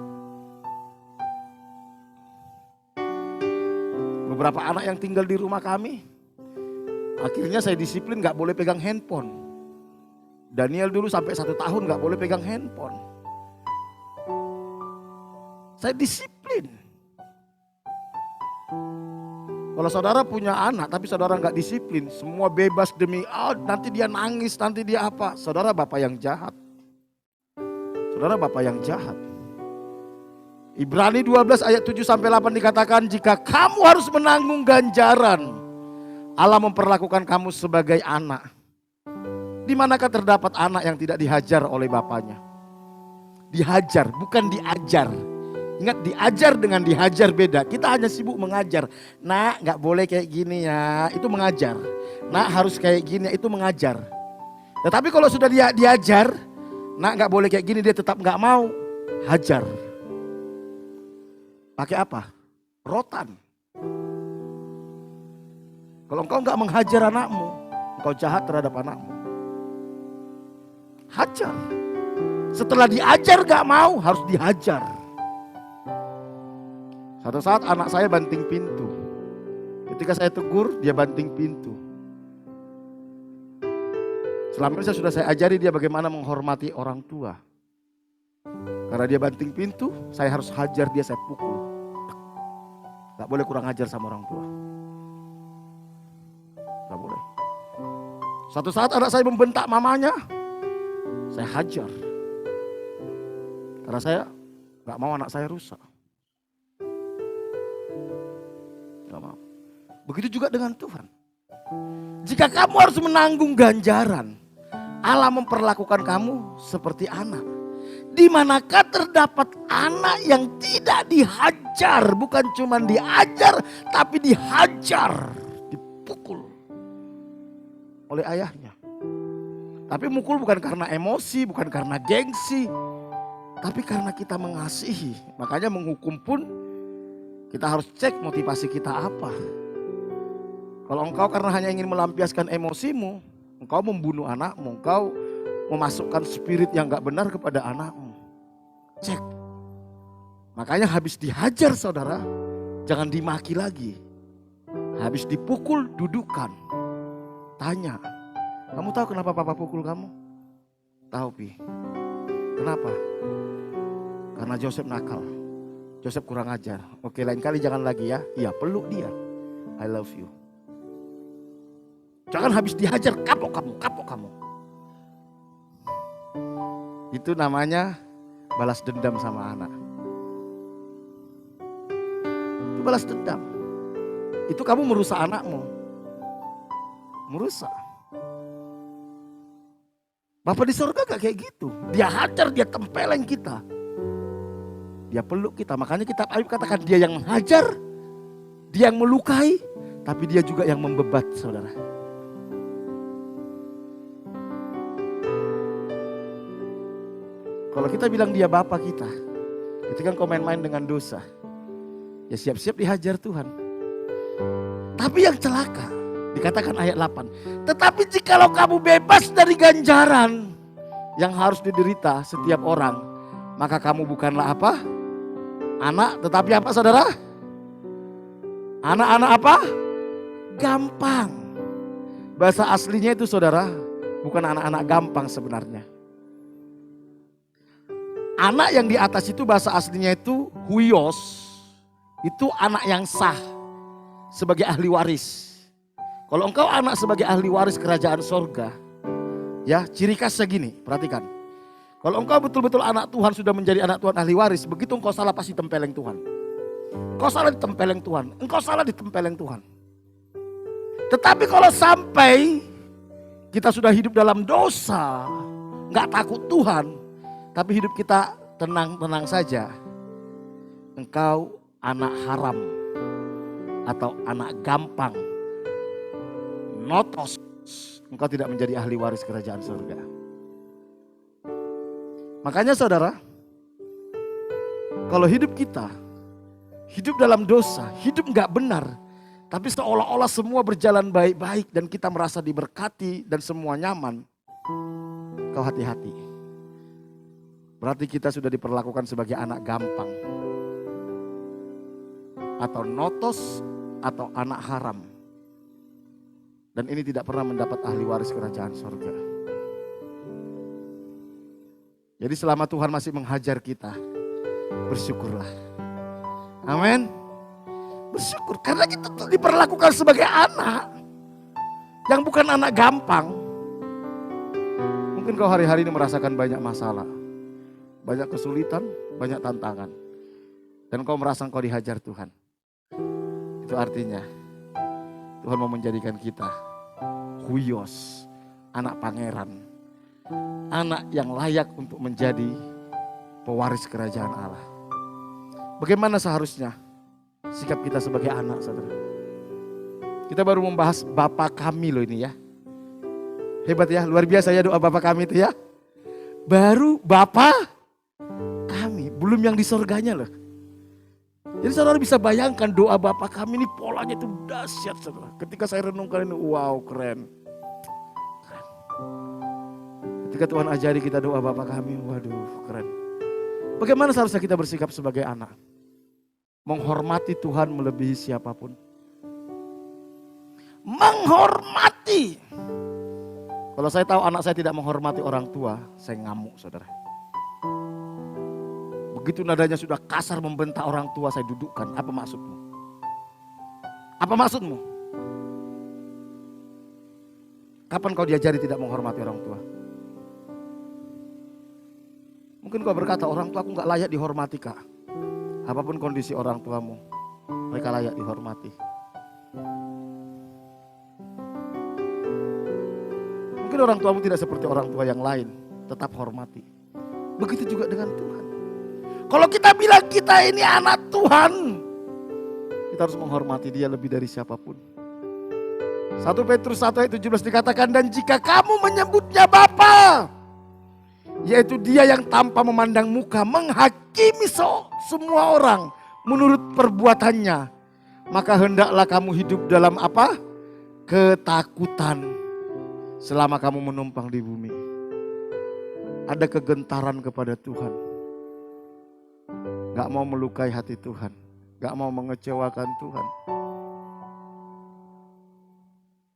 Beberapa anak yang tinggal di rumah kami, akhirnya saya disiplin gak boleh pegang handphone. Daniel dulu sampai 1 tahun gak boleh pegang handphone. Saya disiplin. Kalau saudara punya anak tapi saudara gak disiplin, semua bebas demi nanti dia nangis, nanti dia apa. Saudara Bapak yang jahat. Saudara Bapak yang jahat. Ibrani 12 ayat 7-8 dikatakan, jika kamu harus menanggung ganjaran, Allah memperlakukan kamu sebagai anak. Di manakah terdapat anak yang tidak dihajar oleh bapaknya? Dihajar, bukan diajar. Ingat, diajar dengan dihajar beda. Kita hanya sibuk mengajar. Nak, gak boleh kayak gini ya, itu mengajar. Nak, harus kayak gini, itu mengajar. Tetapi kalau sudah dia diajar, nak gak boleh kayak gini, dia tetap gak mau. Hajar. Pakai apa? Rotan. Kalau engkau gak menghajar anakmu, engkau jahat terhadap anakmu. Hajar. Setelah diajar gak mau, harus dihajar. Satu saat anak saya banting pintu. Ketika saya tegur, dia banting pintu. Selama ini sudah saya ajari dia bagaimana menghormati orang tua. Karena dia banting pintu, saya harus hajar dia, saya pukul. Gak boleh kurang ajar sama orang tua. Gak boleh. Suatu saat anak saya membentak mamanya, saya hajar. Karena saya gak mau anak saya rusak. Gak mau. Begitu juga dengan Tuhan. Jika kamu harus menanggung ganjaran, Allah memperlakukan kamu seperti anak. Di manakah terdapat anak yang tidak dihajar, bukan cuma diajar, tapi dihajar, dipukul oleh ayahnya. Tapi mukul bukan karena emosi, bukan karena gengsi, tapi karena kita mengasihi. Makanya menghukum pun kita harus cek motivasi kita apa. Kalau engkau karena hanya ingin melampiaskan emosimu, engkau membunuh anakmu, engkau memasukkan spirit yang gak benar kepada anakmu. Cek. Makanya habis dihajar saudara, jangan dimaki lagi. Habis dipukul, dudukkan. Tanya, kamu tahu kenapa papa pukul kamu? Tahu Pi. Kenapa? Karena Joseph nakal. Joseph kurang ajar. Oke, lain kali jangan lagi ya. Iya, peluk dia. I love you. Jangan habis dihajar, kapok kamu. Itu namanya balas dendam sama anak. Itu balas dendam. Itu kamu merusak anakmu. Merusak. Bapak di surga gak kayak gitu. Dia hajar, dia tempeleng kita. Dia peluk kita. Makanya kitab Ayub katakan dia yang menghajar, dia yang melukai, tapi dia juga yang membebat saudara. Kalau kita bilang dia Bapa kita, ketika engkau main-main dengan dosa, ya siap-siap dihajar Tuhan. Tapi yang celaka, dikatakan ayat 8. Tetapi jikalau kamu bebas dari ganjaran yang harus diderita setiap orang, maka kamu bukanlah apa? Anak, tetapi apa saudara? Anak-anak apa? Gampang. Bahasa aslinya itu saudara, bukan anak-anak gampang sebenarnya. Anak yang di atas itu bahasa aslinya itu huios. Itu anak yang sah sebagai ahli waris. Kalau engkau anak sebagai ahli waris kerajaan sorga, ya ciri khasnya gini, perhatikan. Kalau engkau betul-betul anak Tuhan, sudah menjadi anak Tuhan ahli waris, begitu engkau salah pasti tempeleng Tuhan. Engkau salah ditempeleng Tuhan, engkau salah ditempeleng Tuhan. Tetapi kalau sampai kita sudah hidup dalam dosa, gak takut Tuhan, tapi hidup kita tenang-tenang saja, engkau anak haram atau anak gampang, notos, engkau tidak menjadi ahli waris kerajaan surga. Makanya saudara, kalau hidup kita, hidup dalam dosa, hidup gak benar, tapi seolah-olah semua berjalan baik-baik dan kita merasa diberkati dan semua nyaman, kau hati-hati. Berarti kita sudah diperlakukan sebagai anak gampang, atau notos, atau anak haram. Dan ini tidak pernah mendapat ahli waris kerajaan surga. Jadi selama Tuhan masih menghajar kita, bersyukurlah. Amin. Bersyukur karena kita diperlakukan sebagai anak yang bukan anak gampang. Mungkin kau hari-hari ini merasakan banyak masalah, banyak kesulitan, banyak tantangan, dan kau merasa kau dihajar Tuhan. Itu artinya Tuhan mau menjadikan kita huios, anak pangeran, anak yang layak untuk menjadi pewaris kerajaan Allah. Bagaimana seharusnya sikap kita sebagai anak, saudara? Kita baru membahas Bapa kami loh ini ya. Hebat ya, luar biasa ya doa Bapa kami itu ya. Baru Bapa kami, belum yang di surganya loh. Jadi saudara bisa bayangkan doa Bapa kami ini polanya itu dahsyat saudara. Ketika saya renungkan ini, wow keren. Ketika Tuhan ajari kita doa Bapa kami, waduh keren. Bagaimana seharusnya kita bersikap sebagai anak? Menghormati Tuhan melebihi siapapun. Menghormati. Kalau saya tahu anak saya tidak menghormati orang tua, saya ngamuk saudara. Begitu nadanya sudah kasar membentak orang tua, saya dudukkan. Apa maksudmu? Apa maksudmu? Kapan kau diajari tidak menghormati orang tua? Mungkin kau berkata, orang tua aku gak layak dihormati kak. Apapun kondisi orang tuamu, mereka layak dihormati. Mungkin orang tuamu tidak seperti orang tua yang lain, tetap hormati. Begitu juga dengan Tuhan. Kalau kita bilang kita ini anak Tuhan, kita harus menghormati dia lebih dari siapapun. 1 Petrus 1 ayat 17 dikatakan, dan jika kamu menyebutnya Bapa, yaitu dia yang tanpa memandang muka menghakimi semua orang menurut perbuatannya, maka hendaklah kamu hidup dalam apa? Ketakutan selama kamu menumpang di bumi. Ada kegentaran kepada Tuhan, gak mau melukai hati Tuhan, gak mau mengecewakan Tuhan.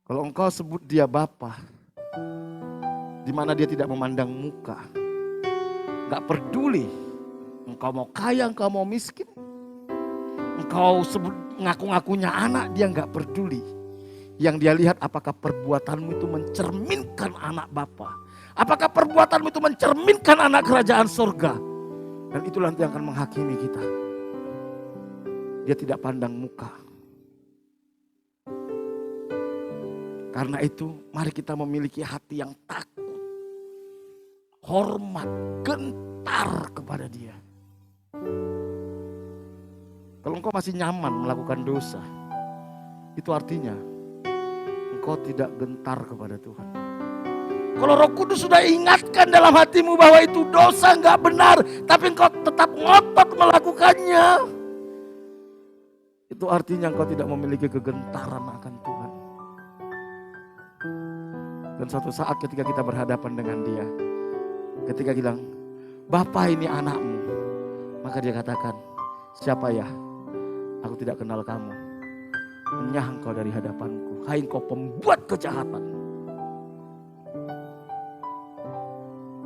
Kalau engkau sebut dia Bapa, di mana dia tidak memandang muka, gak peduli engkau mau kaya, engkau mau miskin, engkau sebut ngaku-ngakunya anak, dia gak peduli. Yang dia lihat apakah perbuatanmu itu mencerminkan anak Bapa, apakah perbuatanmu itu mencerminkan anak kerajaan surga. Dan itulah nanti yang akan menghakimi kita. Dia tidak pandang muka. Karena itu mari kita memiliki hati yang takut, hormat, gentar kepada dia. Kalau engkau masih nyaman melakukan dosa, itu artinya engkau tidak gentar kepada Tuhan. Kalau Roh Kudus sudah ingatkan dalam hatimu bahwa itu dosa, nggak benar, tapi engkau tetap ngotot melakukannya, itu artinya engkau tidak memiliki kegentaran akan Tuhan. Dan suatu saat ketika kita berhadapan dengan Dia, ketika bilang, Bapa ini anakmu, maka Dia katakan, siapa ya? Aku tidak kenal kamu. Enyah engkau dari hadapanku, hai engkau pembuat kejahatan.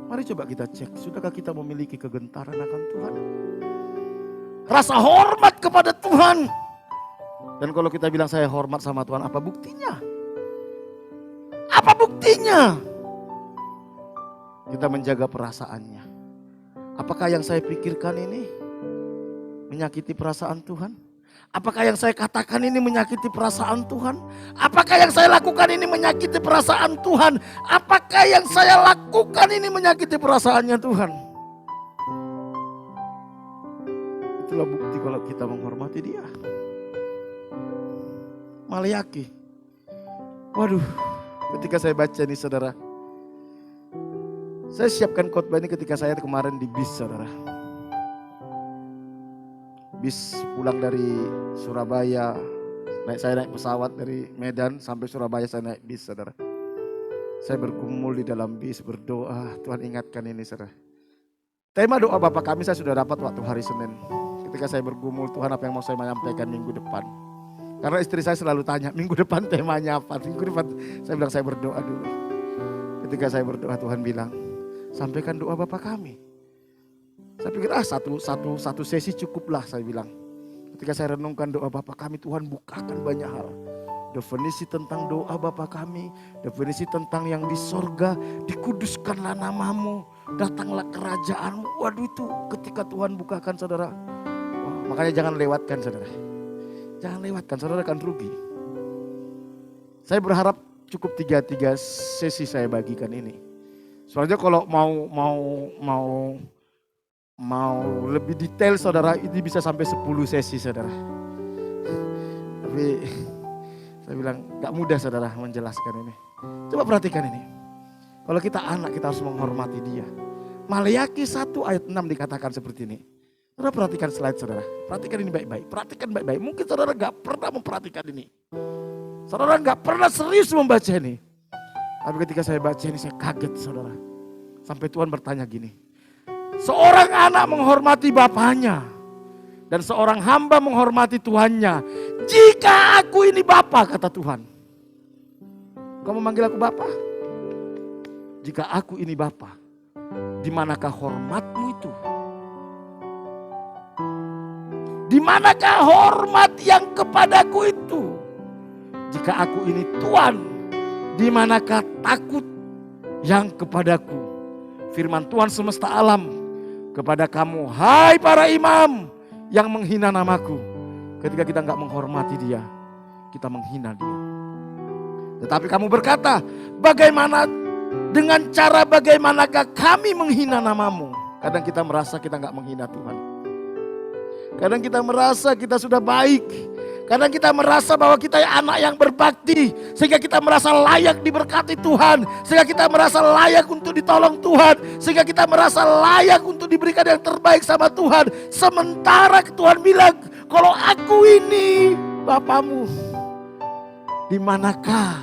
Mari coba kita cek, sudahkah kita memiliki kegentaran akan Tuhan? Rasa hormat kepada Tuhan. Dan kalau kita bilang saya hormat sama Tuhan, apa buktinya? Apa buktinya? Kita menjaga perasaannya. Apakah yang saya pikirkan ini menyakiti perasaan Tuhan? Apakah yang saya katakan ini menyakiti perasaan Tuhan? Apakah yang saya lakukan ini menyakiti perasaan Tuhan? Apakah yang saya lakukan ini menyakiti perasaannya Tuhan? Itulah bukti kalau kita menghormati Dia. Maleaki. Waduh, ketika saya baca ini saudara, saya siapkan khotbah ini ketika saya kemarin di bis saudara. Bis pulang dari Surabaya, saya naik pesawat dari Medan sampai Surabaya, saya naik bis saudara. Saya bergumul di dalam bis berdoa, Tuhan ingatkan ini saudara. Tema doa Bapak kami saya sudah dapat waktu hari Senin. Ketika saya bergumul, Tuhan apa yang mau saya menyampaikan minggu depan. Karena istri saya selalu tanya, minggu depan temanya apa? Minggu depan saya bilang saya berdoa dulu. Ketika saya berdoa Tuhan bilang, sampaikan doa Bapak kami. Saya pikir satu sesi cukuplah saya bilang. Ketika saya renungkan doa Bapa kami, Tuhan bukakan banyak hal. Definisi tentang doa Bapa kami, definisi tentang yang di sorga, dikuduskanlah namamu, datanglah kerajaanmu. Waduh itu ketika Tuhan bukakan saudara. Wah, makanya jangan lewatkan saudara. Jangan lewatkan, saudara akan rugi. Saya berharap cukup tiga sesi saya bagikan ini. Soalnya kalau mau lebih detail saudara, ini bisa sampai 10 sesi saudara. Tapi saya bilang gak mudah saudara menjelaskan ini. Coba perhatikan ini. Kalau kita anak kita harus menghormati Dia. Maleaki 1 ayat 6 dikatakan seperti ini. Saudara perhatikan slide saudara. Perhatikan ini baik-baik. Perhatikan baik-baik. Mungkin saudara gak pernah memperhatikan ini. Saudara gak pernah serius membaca ini. Tapi ketika saya baca ini saya kaget saudara. Sampai Tuhan bertanya gini. Seorang anak menghormati bapaknya dan seorang hamba menghormati tuannya. Jika aku ini bapa, kata Tuhan. Kamu manggil aku bapa? Jika aku ini bapa, di manakah hormatmu itu? Di manakah hormat yang kepadaku itu? Jika aku ini Tuhan, di manakah takut yang kepadaku? Firman Tuhan semesta alam kepada kamu, hai para imam yang menghina namaku. Ketika kita enggak menghormati Dia, kita menghina Dia. Tetapi kamu berkata, bagaimanakah kami menghina namamu? Kadang kita merasa kita enggak menghina Tuhan. Kadang kita merasa kita sudah baik. Kadang kita merasa bahwa kita anak yang berbakti. Sehingga kita merasa layak diberkati Tuhan. Sehingga kita merasa layak untuk ditolong Tuhan. Sehingga kita merasa layak untuk diberikan yang terbaik sama Tuhan. Sementara Tuhan bilang, kalau aku ini Bapamu, di manakah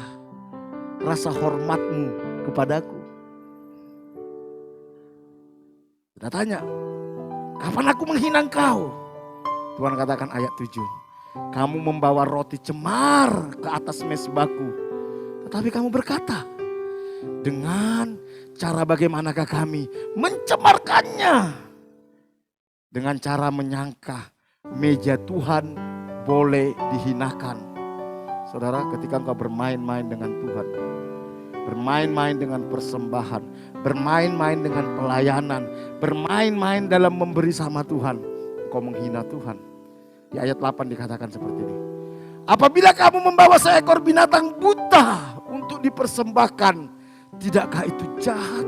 rasa hormatmu kepadaku? Kita tanya, kapan aku menghina engkau? Tuhan katakan ayat 7. Kamu membawa roti cemar ke atas mezbahku. Tetapi kamu berkata, dengan cara bagaimanakah kami mencemarkannya? Dengan cara menyangka meja Tuhan boleh dihinakan. Saudara, ketika engkau bermain-main dengan Tuhan, bermain-main dengan persembahan, bermain-main dengan pelayanan, bermain-main dalam memberi sama Tuhan, engkau menghina Tuhan. Di ayat 8 dikatakan seperti ini. Apabila kamu membawa seekor binatang buta untuk dipersembahkan, tidakkah itu jahat?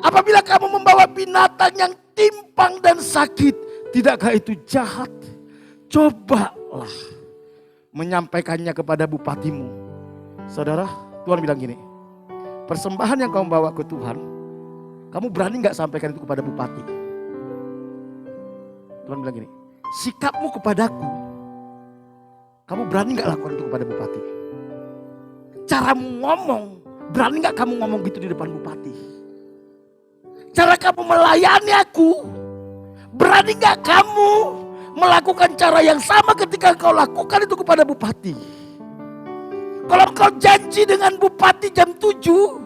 Apabila kamu membawa binatang yang timpang dan sakit, tidakkah itu jahat? Cobalah menyampaikannya kepada bupatimu. Saudara, Tuhan bilang gini, persembahan yang kamu bawa ke Tuhan, kamu berani gak sampaikan itu kepada bupati? Tuhan bilang gini, sikapmu kepadaku, kamu berani gak lakukan itu kepada bupati? Caramu ngomong, berani gak kamu ngomong gitu di depan bupati? Cara kamu melayani aku, berani gak kamu melakukan cara yang sama ketika kau lakukan itu kepada bupati? Kalau kau janji dengan bupati jam 7,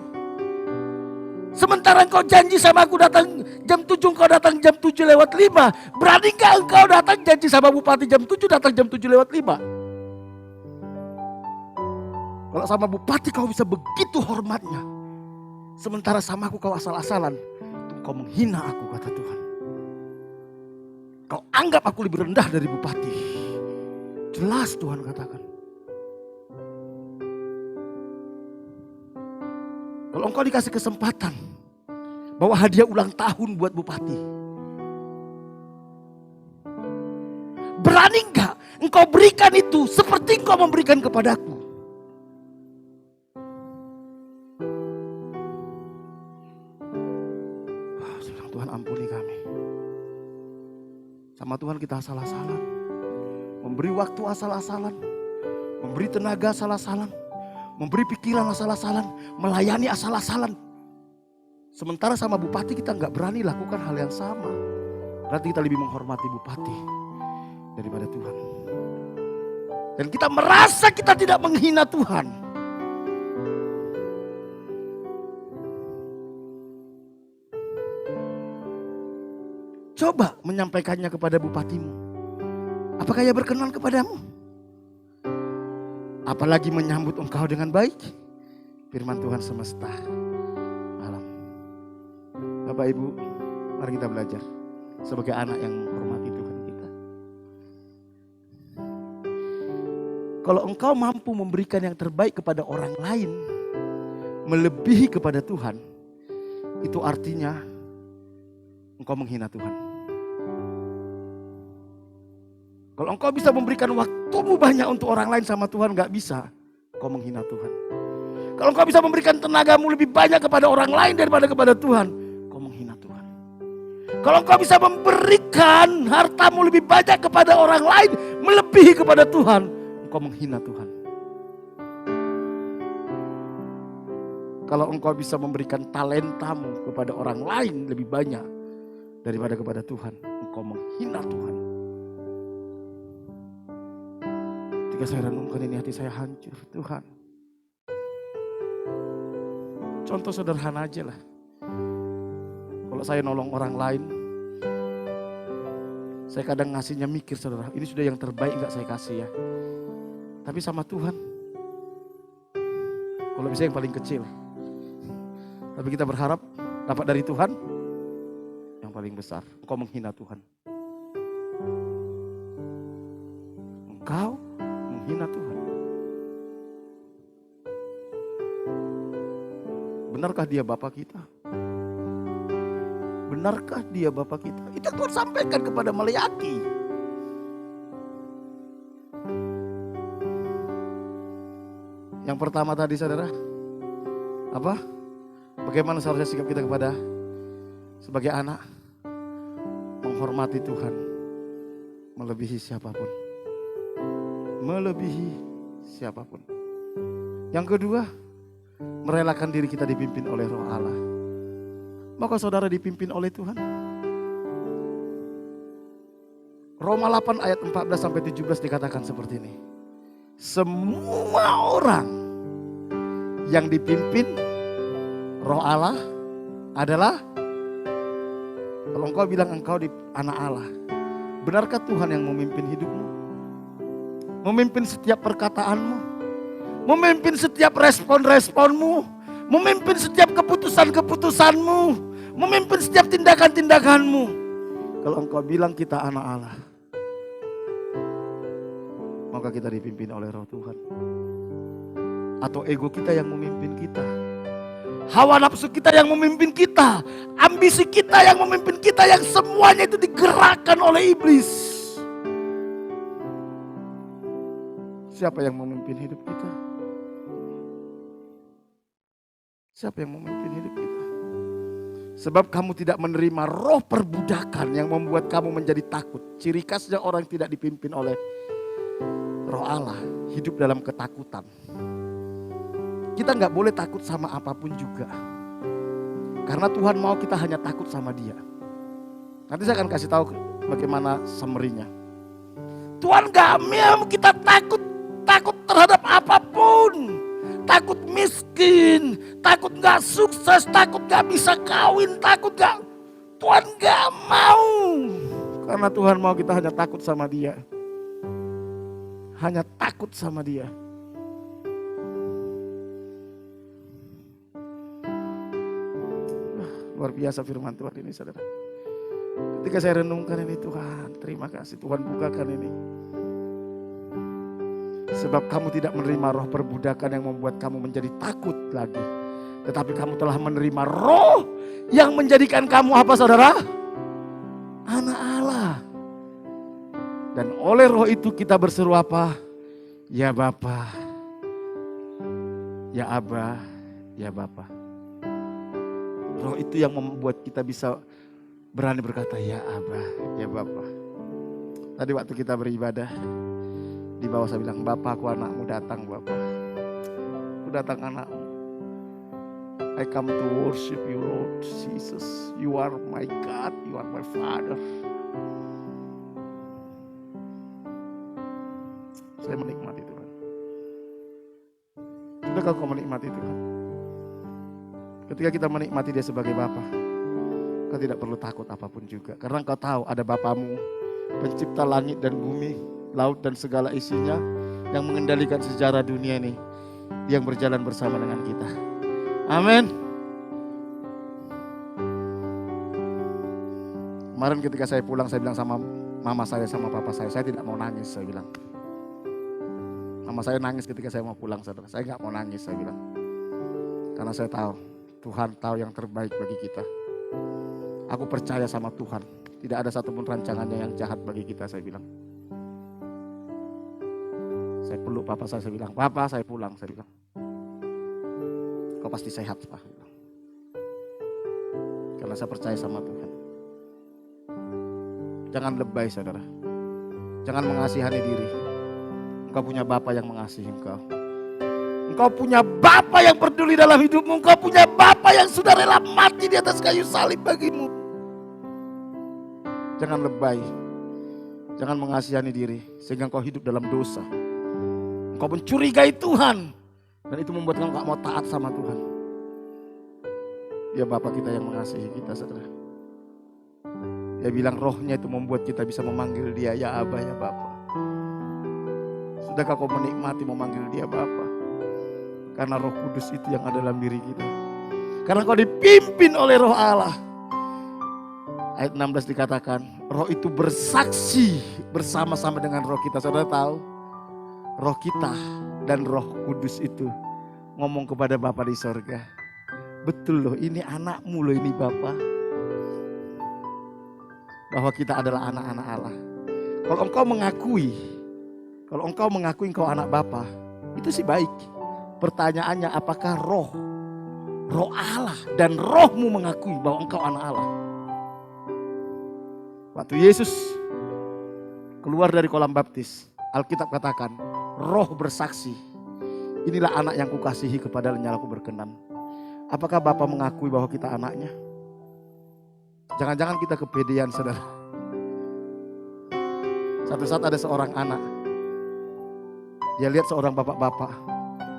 sementara kau janji sama aku datang jam 7, kau datang jam 7:05, berani gak engkau datang janji sama bupati jam 7, datang jam 7:05? Kalau sama bupati kau bisa begitu hormatnya, sementara sama aku kau asal-asalan, kau menghina aku, kata Tuhan. Kau anggap aku lebih rendah dari bupati. Jelas Tuhan katakan. Kalau engkau dikasih kesempatan bawa hadiah ulang tahun buat bupati, berani enggak engkau berikan itu seperti engkau memberikan kepadaku? Tuhan ampuni kami. Sama Tuhan kita asal-asalan, memberi waktu asal-asalan, memberi tenaga asal-asalan, memberi pikiran asal-asalan, melayani asal-asalan. Sementara sama bupati kita nggak berani lakukan hal yang sama. Berarti kita lebih menghormati bupati daripada Tuhan. Dan kita merasa kita tidak menghina Tuhan. Coba menyampaikannya kepada bupatimu. Apakah ia berkenan kepadamu? Apalagi menyambut engkau dengan baik. Firman Tuhan semesta alam. Bapak Ibu, mari kita belajar sebagai anak yang menghormati Tuhan kita. Kalau engkau mampu memberikan yang terbaik kepada orang lain, melebihi kepada Tuhan, itu artinya engkau menghina Tuhan. Kalau engkau bisa memberikan waktumu banyak untuk orang lain sama Tuhan gak bisa, engkau menghina Tuhan. Kalau engkau bisa memberikan tenagamu lebih banyak kepada orang lain daripada kepada Tuhan, engkau menghina Tuhan. Kalau engkau bisa memberikan hartamu lebih banyak kepada orang lain melebihi kepada Tuhan, engkau menghina Tuhan. Kalau engkau bisa memberikan talentamu kepada orang lain lebih banyak daripada kepada Tuhan, engkau menghina Tuhan. Ketika saya renungkan ini, hati saya hancur, Tuhan. Contoh sederhana aja lah. Kalau saya nolong orang lain, saya kadang ngasihnya mikir, saudara, ini sudah yang terbaik gak saya kasih ya. Tapi sama Tuhan, kalau bisa yang paling kecil. Tapi kita berharap dapat dari Tuhan yang paling besar. Engkau menghina Tuhan. Engkau menghina Tuhan. Benarkah dia Bapa kita? Benarkah dia Bapa kita? Itu Tuhan sampaikan kepada Maleaki. Yang pertama tadi, saudara, apa? Bagaimana seharusnya sikap kita kepada sebagai anak? Menghormati Tuhan melebihi siapapun. Melebihi siapapun. Yang kedua, merelakan diri kita dipimpin oleh Roh Allah. Maka saudara dipimpin oleh Tuhan. Roma 8 ayat 14-17 dikatakan seperti ini. Semua orang yang dipimpin Roh Allah adalah, kalau engkau bilang engkau anak Allah, benarkah Tuhan yang memimpin hidupmu? Memimpin setiap perkataanmu, memimpin setiap respon-responmu, memimpin setiap keputusan-keputusanmu, memimpin setiap tindakan-tindakanmu. Kalau engkau bilang kita anak Allah, maka kita dipimpin oleh Roh Tuhan. Atau ego kita yang memimpin kita, hawa nafsu kita yang memimpin kita, ambisi kita yang memimpin kita, yang semuanya itu digerakkan oleh iblis. Siapa yang memimpin hidup kita? Siapa yang memimpin hidup kita? Sebab kamu tidak menerima roh perbudakan yang membuat kamu menjadi takut. Ciri khasnya orang yang tidak dipimpin oleh Roh Allah, hidup dalam ketakutan. Kita nggak boleh takut sama apapun juga. Karena Tuhan mau kita hanya takut sama Dia. Nanti saya akan kasih tahu bagaimana summary-nya. Tuhan nggak mau kita takut terhadap apapun. Takut miskin, takut gak sukses, takut gak bisa kawin, takut gak. Tuhan gak mau. Karena Tuhan mau kita hanya takut sama Dia. Hanya takut sama Dia. Luar biasa firman Tuhan ini, saudara. Ketika saya renungkan ini, Tuhan, terima kasih Tuhan bukakan ini. Sebab kamu tidak menerima roh perbudakan yang membuat kamu menjadi takut lagi. Tetapi kamu telah menerima roh yang menjadikan kamu apa, saudara? Anak Allah. Dan oleh roh itu kita berseru apa? Ya Bapa, ya Aba, ya Bapa. Roh itu yang membuat kita bisa berani berkata ya Aba, ya Bapa. Tadi waktu kita beribadah, di bawah saya bilang, Bapak, aku anakmu, datang Bapak. Aku datang anakmu. I come to worship you Lord Jesus. You are my God, you are my Father. Saya menikmati Tuhan. Sudahkah kau menikmati Tuhan? Ketika kita menikmati Dia sebagai Bapa, kau tidak perlu takut apapun juga. Karena kau tahu ada Bapamu, pencipta langit dan bumi, laut dan segala isinya, yang mengendalikan sejarah dunia ini, yang berjalan bersama dengan kita. Amin. Kemarin ketika saya pulang, saya bilang sama mama saya sama papa saya tidak mau nangis, saya bilang. Mama saya nangis ketika saya mau pulang, saudara. Saya nggak mau nangis, saya bilang. Karena saya tahu, Tuhan tahu yang terbaik bagi kita. Aku percaya sama Tuhan, tidak ada satupun rancangannya yang jahat bagi kita, saya bilang. Saya peluk papa saya bilang, Papa saya pulang, saya bilang. Kau pasti sehat, Pak. Karena saya percaya sama Tuhan. Jangan lebay, saudara. Jangan mengasihani diri. Engkau punya Bapa yang mengasihi engkau. Engkau punya Bapa yang peduli dalam hidupmu. Engkau punya Bapa yang sudah rela mati di atas kayu salib bagimu. Jangan lebay. Jangan mengasihani diri sehingga engkau hidup dalam dosa. Engkau mencurigai Tuhan. Dan itu membuat engkau gak mau taat sama Tuhan. Dia Bapa kita yang mengasihi kita, saudara. Dia bilang rohnya itu membuat kita bisa memanggil Dia ya Aba, ya Bapa. Sudahkah kau menikmati memanggil Dia Bapa? Karena Roh Kudus itu yang ada dalam diri kita. Karena kau dipimpin oleh Roh Allah. Ayat 16 dikatakan, roh itu bersaksi bersama-sama dengan roh kita. Saudara tahu, roh kita dan Roh Kudus itu ngomong kepada Bapa di sorga. Betul loh, ini anakmu loh, ini Bapa. Bahwa kita adalah anak-anak Allah. Kalau engkau mengakui engkau anak Bapa, itu sih baik. Pertanyaannya, apakah roh Allah dan rohmu mengakui bahwa engkau anak Allah? Waktu Yesus keluar dari kolam baptis, Alkitab katakan, roh bersaksi, inilah anak yang kukasihi, kepada nyala aku berkenan. Apakah Bapa mengakui bahwa kita anaknya? Jangan-jangan kita kepedean, saudara. Satu saat ada seorang anak, dia lihat seorang bapak-bapak,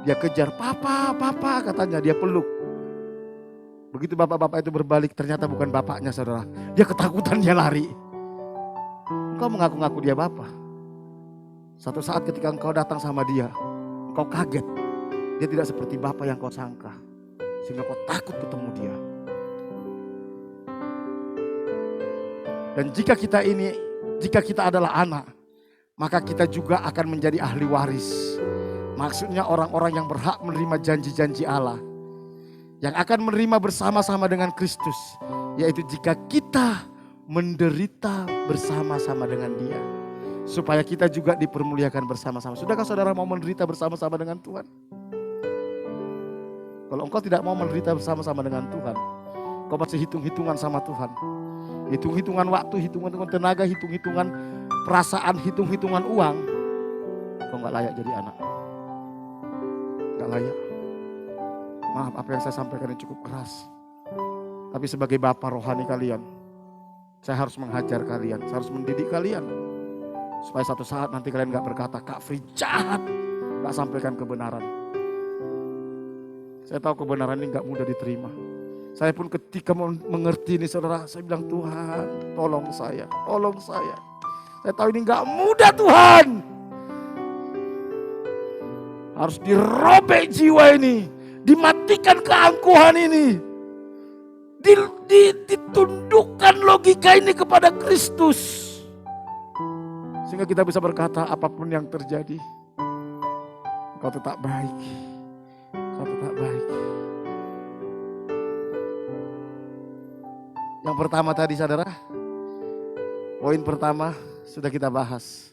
dia kejar, papa katanya, dia peluk. Begitu bapak-bapak itu berbalik, ternyata bukan bapaknya, saudara. Dia ketakutan, dia lari. Engkau mengaku-ngaku dia Bapa. Satu saat ketika engkau datang sama dia, engkau kaget. Dia tidak seperti Bapa yang kau sangka. Sehingga kau takut ketemu dia. Dan jika kita adalah anak, maka kita juga akan menjadi ahli waris. Maksudnya orang-orang yang berhak menerima janji-janji Allah. Yang akan menerima bersama-sama dengan Kristus. Yaitu jika kita menderita bersama-sama dengan Dia. Supaya kita juga dipermuliakan bersama-sama. Sudahkah saudara mau menderita bersama-sama dengan Tuhan? Kalau engkau tidak mau menderita bersama-sama dengan Tuhan, engkau masih hitung-hitungan sama Tuhan. Hitung-hitungan waktu, hitung-hitungan tenaga, hitung-hitungan perasaan, hitung-hitungan uang. Engkau gak layak jadi anak. Gak layak. Maaf, apa yang saya sampaikan ini cukup keras. Tapi sebagai Bapa rohani kalian, saya harus menghajar kalian, saya harus mendidik kalian. Supaya satu saat nanti kalian gak berkata, Kak Fri jahat, gak sampaikan kebenaran. Saya tahu kebenaran ini gak mudah diterima. Saya pun ketika mengerti ini saudara, saya bilang Tuhan tolong saya, tolong saya. Saya tahu ini gak mudah Tuhan. Harus dirobek jiwa ini, dimatikan keangkuhan ini. Ditundukkan logika ini kepada Kristus. Sehingga kita bisa berkata apapun yang terjadi, Engkau tetap baik. Engkau tetap baik. Yang pertama tadi saudara, poin pertama sudah kita bahas.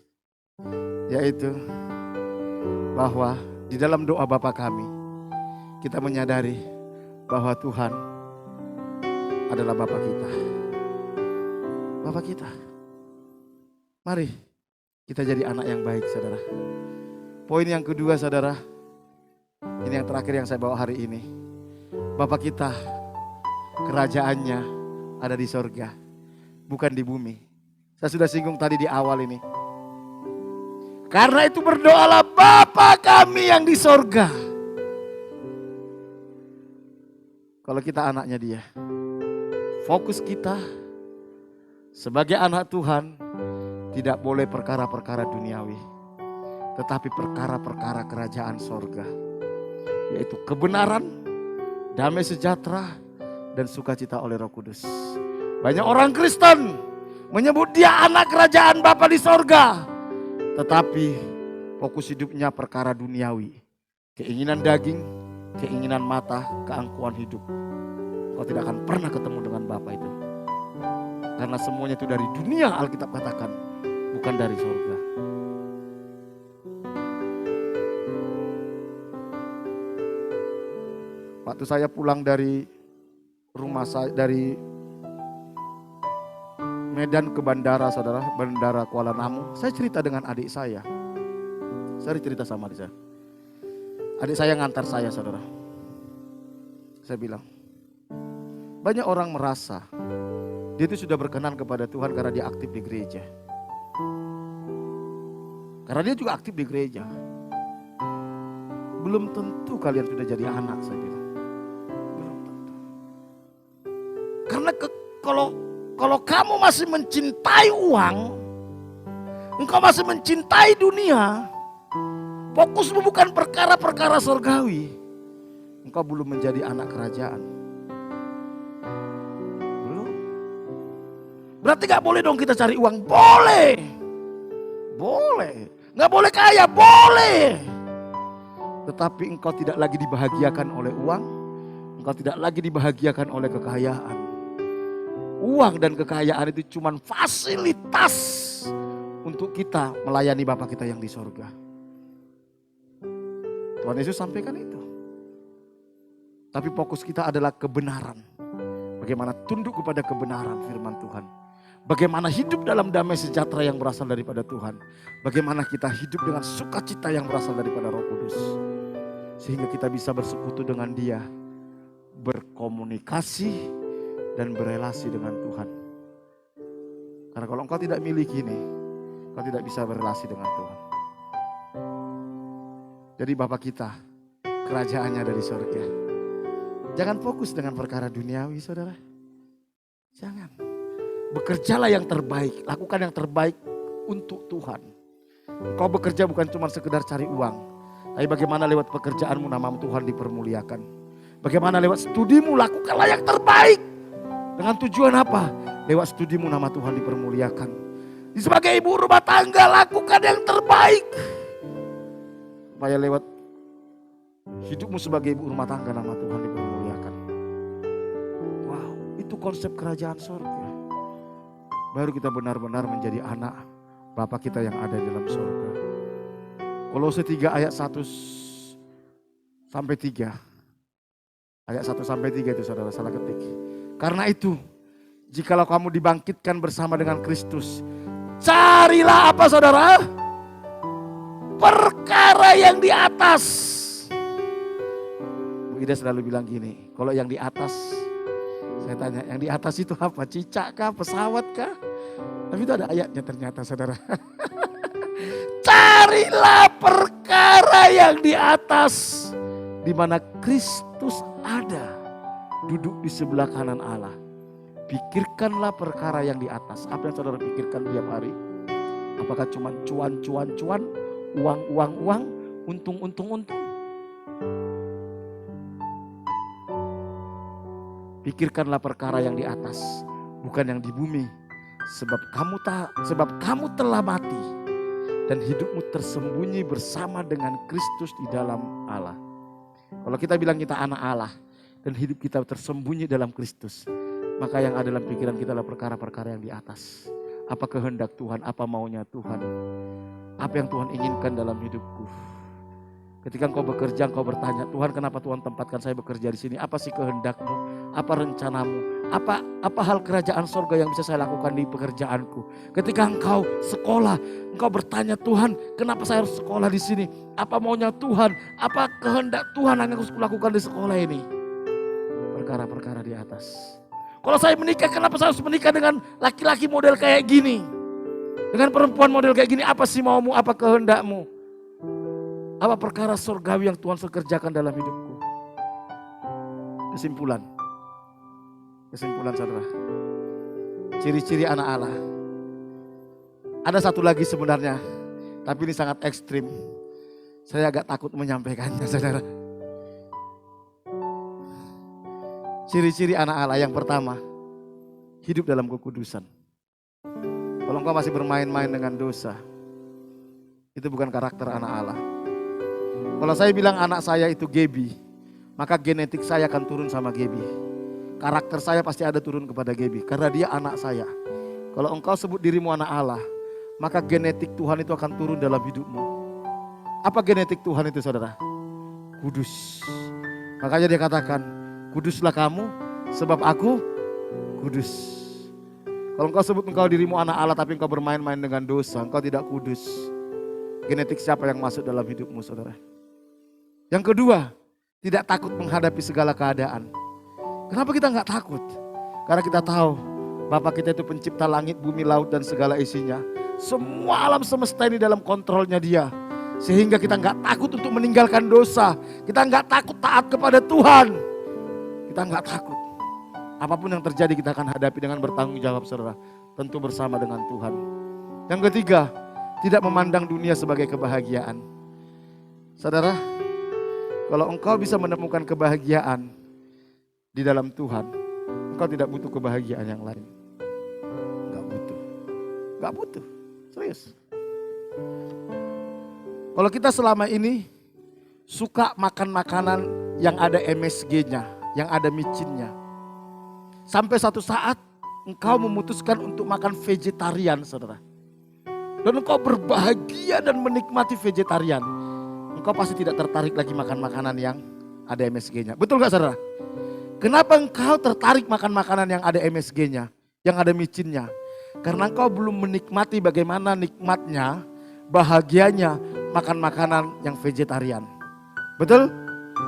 Yaitu bahwa di dalam doa Bapa kami, kita menyadari bahwa Tuhan adalah Bapa kita. Bapa kita. Mari kita jadi anak yang baik saudara. Poin yang kedua saudara, ini yang terakhir yang saya bawa hari ini. Bapa kita, kerajaannya ada di sorga, bukan di bumi. Saya sudah singgung tadi di awal ini. Karena itu berdoalah Bapa kami yang di sorga. Kalau kita anaknya Dia, fokus kita sebagai anak Tuhan tidak boleh perkara-perkara duniawi, tetapi perkara-perkara kerajaan sorga, yaitu kebenaran, damai sejahtera, dan sukacita oleh Roh Kudus. Banyak orang Kristen menyebut dia anak kerajaan Bapa di sorga, tetapi fokus hidupnya perkara duniawi, keinginan daging, keinginan mata, keangkuhan hidup. Kau tidak akan pernah ketemu dengan Bapa itu. Karena semuanya itu dari dunia, Alkitab katakan, bukan dari surga. Waktu saya pulang dari rumah saya, dari Medan ke bandara saudara, bandara Kuala Namu, saya cerita dengan adik saya. Saya cerita sama adik saya. Adik saya ngantar saya saudara. Saya bilang, banyak orang merasa dia itu sudah berkenan kepada Tuhan karena dia aktif di gereja. Karena dia juga aktif di gereja. Belum tentu kalian sudah jadi anak, saya bilang. Belum tentu. Karena kalau kamu masih mencintai uang, engkau masih mencintai dunia, fokusmu bukan perkara-perkara surgawi, engkau belum menjadi anak kerajaan. Belum. Berarti gak boleh dong kita cari uang? Boleh. Boleh. Gak boleh kaya? Boleh. Tetapi engkau tidak lagi dibahagiakan oleh uang, engkau tidak lagi dibahagiakan oleh kekayaan. Uang dan kekayaan itu cuma fasilitas untuk kita melayani Bapa kita yang di sorga. Tuhan Yesus sampaikan itu. Tapi fokus kita adalah kebenaran. Bagaimana tunduk kepada kebenaran firman Tuhan. Bagaimana hidup dalam damai sejahtera yang berasal daripada Tuhan. Bagaimana kita hidup dengan sukacita yang berasal daripada Roh Kudus. Sehingga kita bisa bersekutu dengan Dia. Berkomunikasi dan berelasi dengan Tuhan. Karena kalau engkau tidak miliki ini, engkau tidak bisa berelasi dengan Tuhan. Jadi Bapa kita, kerajaannya dari surga. Jangan fokus dengan perkara duniawi saudara. Jangan. Bekerjalah yang terbaik, lakukan yang terbaik untuk Tuhan. Engkau bekerja bukan cuma sekedar cari uang, tapi bagaimana lewat pekerjaanmu nama Tuhan dipermuliakan. Bagaimana lewat studimu lakukanlah yang terbaik. Dengan tujuan apa? Lewat studimu nama Tuhan dipermuliakan. Sebagai ibu rumah tangga lakukan yang terbaik. Supaya lewat hidupmu sebagai ibu rumah tangga nama Tuhan dipermuliakan. Wow, itu konsep kerajaan surga. Baru kita benar-benar menjadi anak Bapa kita yang ada di dalam surga. Kolose 3 ayat 1 sampai 3. Ayat 1 sampai 3 itu saudara, salah ketik. Karena itu, jikalau kamu dibangkitkan bersama dengan Kristus, carilah apa saudara? Perkara yang di atas. Bu Ida selalu bilang gini, kalau yang di atas, saya tanya, yang di atas itu apa? Cicak kah? Pesawat kah? Tapi itu ada ayatnya ternyata saudara. Carilah perkara yang di atas, di mana Kristus ada, duduk di sebelah kanan Allah. Pikirkanlah perkara yang di atas. Apa yang saudara pikirkan tiap hari? Apakah cuma cuan, uang, untung? Pikirkanlah perkara yang di atas, bukan yang di bumi. Sebab kamu telah mati dan hidupmu tersembunyi bersama dengan Kristus di dalam Allah. Kalau kita bilang kita anak Allah dan hidup kita tersembunyi dalam Kristus, maka yang ada dalam pikiran kita adalah perkara-perkara yang di atas. Apa kehendak Tuhan, apa maunya Tuhan, apa yang Tuhan inginkan dalam hidupku. Ketika engkau bekerja, engkau bertanya, Tuhan kenapa Tuhan tempatkan saya bekerja di sini? Apa sih kehendakmu? Apa rencanamu? Apa hal kerajaan sorga yang bisa saya lakukan di pekerjaanku? Ketika engkau sekolah, engkau bertanya, Tuhan kenapa saya harus sekolah di sini? Apa maunya Tuhan? Apa kehendak Tuhan yang harus kulakukan di sekolah ini? Perkara-perkara di atas. Kalau saya menikah, kenapa saya harus menikah dengan laki-laki model kayak gini? Dengan perempuan model kayak gini, apa sih maumu? Apa kehendakmu? Apa perkara surgawi yang Tuhan kerjakan dalam hidupku? Kesimpulan saudara. Ciri-ciri anak Allah. Ada satu lagi sebenarnya, tapi ini sangat ekstrim. Saya agak takut menyampaikannya saudara. Ciri-ciri anak Allah yang pertama, hidup dalam kekudusan. Kalau engkau masih bermain-main dengan dosa, itu bukan karakter anak Allah. Kalau saya bilang anak saya itu Gebi, maka genetik saya akan turun sama Gebi. Karakter saya pasti ada turun kepada Gebi, karena dia anak saya. Kalau engkau sebut dirimu anak Allah, maka genetik Tuhan itu akan turun dalam hidupmu. Apa genetik Tuhan itu saudara? Kudus. Makanya dia katakan, kuduslah kamu sebab aku kudus. Kalau engkau sebut engkau dirimu anak Allah tapi engkau bermain-main dengan dosa, engkau tidak kudus. Genetik siapa yang masuk dalam hidupmu saudara? Yang kedua, tidak takut menghadapi segala keadaan. Kenapa kita nggak takut? Karena kita tahu Bapa kita itu pencipta langit, bumi, laut dan segala isinya. Semua alam semesta ini dalam kontrolnya Dia. Sehingga kita nggak takut untuk meninggalkan dosa. Kita nggak takut taat kepada Tuhan. Kita nggak takut. Apapun yang terjadi kita akan hadapi dengan bertanggung jawab saudara. Tentu bersama dengan Tuhan. Yang ketiga, tidak memandang dunia sebagai kebahagiaan. Saudara, kalau engkau bisa menemukan kebahagiaan di dalam Tuhan, engkau tidak butuh kebahagiaan yang lain. Gak butuh, serius. Kalau kita selama ini suka makan makanan yang ada MSG-nya, yang ada micinnya. Sampai satu saat engkau memutuskan untuk makan vegetarian saudara. Dan engkau berbahagia dan menikmati vegetarian. Engkau pasti tidak tertarik lagi makan makanan yang ada MSG-nya. Betul gak saudara? Kenapa engkau tertarik makan makanan yang ada MSG-nya, yang ada micinnya? Karena engkau belum menikmati bagaimana nikmatnya, bahagianya makan makanan yang vegetarian. Betul?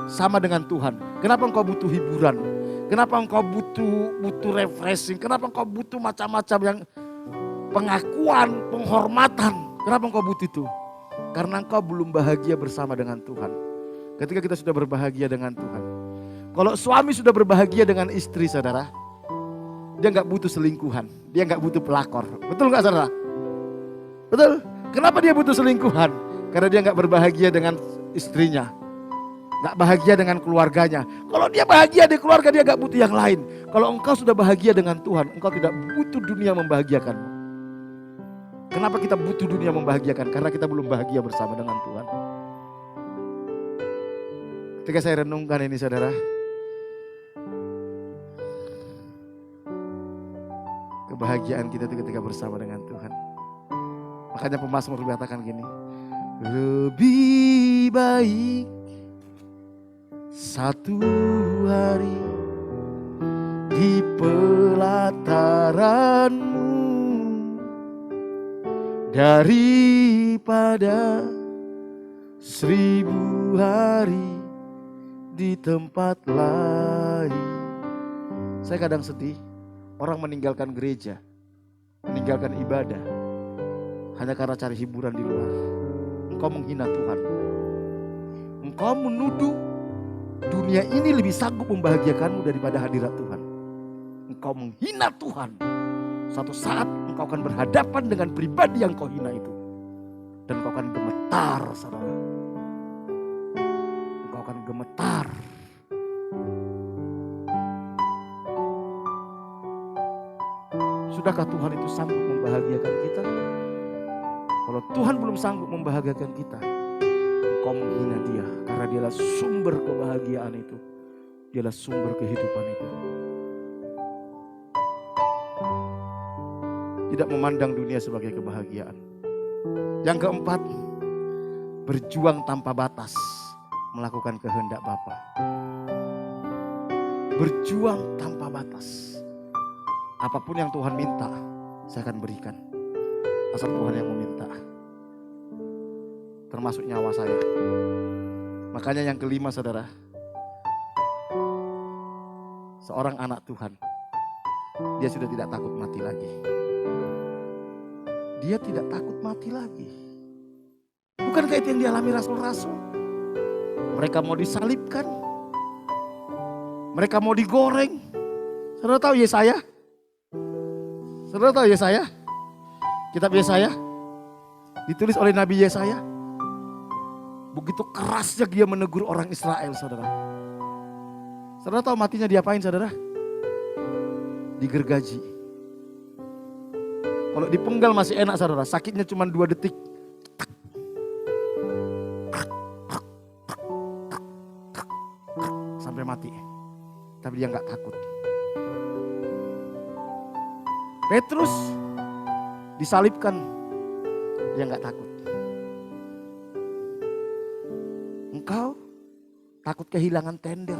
Sama dengan Tuhan. Kenapa engkau butuh hiburan? Kenapa engkau butuh refreshing? Kenapa engkau butuh macam-macam yang pengakuan, penghormatan? Kenapa engkau butuh itu? Karena engkau belum bahagia bersama dengan Tuhan. Ketika kita sudah berbahagia dengan Tuhan. Kalau suami sudah berbahagia dengan istri saudara, dia gak butuh selingkuhan. Dia gak butuh pelakor. Betul gak saudara? Betul? Kenapa dia butuh selingkuhan? Karena dia gak berbahagia dengan istrinya. Gak bahagia dengan keluarganya. Kalau dia bahagia di keluarga, dia gak butuh yang lain. Kalau engkau sudah bahagia dengan Tuhan, engkau tidak butuh dunia membahagiakanmu. Kenapa kita butuh dunia membahagiakan? Karena kita belum bahagia bersama dengan Tuhan. Ketika saya renungkan ini saudara, kebahagiaan kita itu ketika bersama dengan Tuhan. Makanya pemazmur mengatakan gini, lebih baik satu hari di pelataran-Mu daripada 1000 hari di tempat lain. Saya kadang sedih, orang meninggalkan gereja, meninggalkan ibadah hanya karena cari hiburan di luar. Engkau menghina Tuhan. Engkau menuduh dunia ini lebih sanggup membahagiakanmu daripada hadirat Tuhan. Engkau menghina Tuhan. Suatu saat engkau akan berhadapan dengan pribadi yang kau hina itu. Dan engkau akan gemetar, saudara. Engkau akan gemetar. Sudahkah Tuhan itu sanggup membahagiakan kita? Kalau Tuhan belum sanggup membahagiakan kita, engkau menghina Dia. Karena Dialah sumber kebahagiaan itu. Dialah sumber kehidupan itu. Tidak memandang dunia sebagai kebahagiaan. Yang keempat, berjuang tanpa batas melakukan kehendak Bapa. Berjuang tanpa batas. Apapun yang Tuhan minta, saya akan berikan. Asal Tuhan yang meminta. Termasuk nyawa saya. Makanya yang kelima, saudara. Seorang anak Tuhan, dia sudah tidak takut mati lagi. Dia tidak takut mati lagi. Bukankah itu yang dialami rasul-rasul? Mereka mau disalibkan. Mereka mau digoreng. Saudara tahu Yesaya? Saudara tahu Yesaya? Kitab Yesaya ditulis oleh Nabi Yesaya. Begitu kerasnya dia menegur orang Israel, saudara. Saudara tahu matinya diapain, saudara? Digergaji. Kalau dipenggal masih enak, saudara. Sakitnya cuma 2 detik. Sampai mati. Tapi dia gak takut. Petrus disalibkan, dia gak takut. Engkau takut kehilangan tender,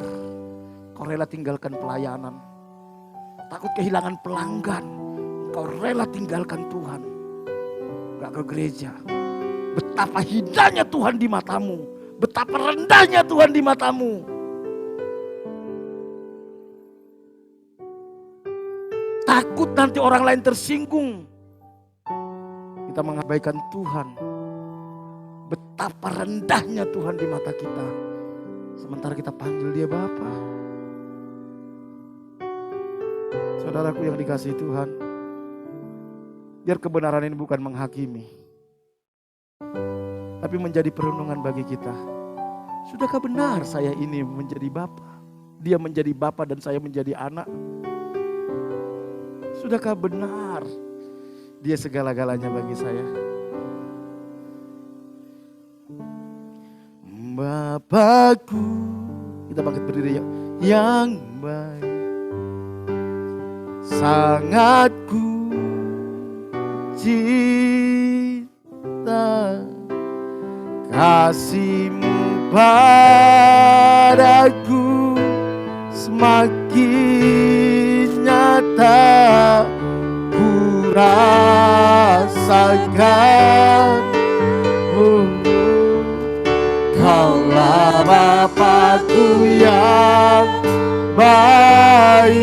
kau rela tinggalkan pelayanan. Takut kehilangan pelanggan, kau rela tinggalkan Tuhan. Gak ke gereja. Betapa hinanya Tuhan di matamu, betapa rendahnya Tuhan di matamu. Takut nanti orang lain tersinggung. Kita mengabaikan Tuhan. Betapa rendahnya Tuhan di mata kita. Sementara kita panggil Dia Bapa. Saudaraku yang dikasihi Tuhan. Biar kebenaran ini bukan menghakimi. Tapi menjadi perenungan bagi kita. Sudahkah benar saya ini menjadi Bapa? Dia menjadi Bapa dan saya menjadi anak? Sudahkah benar Dia segala-galanya bagi saya? Bapakku, kita bangkit berdiri ya. Yang baik, sangat ku cinta, kasih-Mu padaku semakin nyata ku rasakan. Kaulah Bapakku yang baik,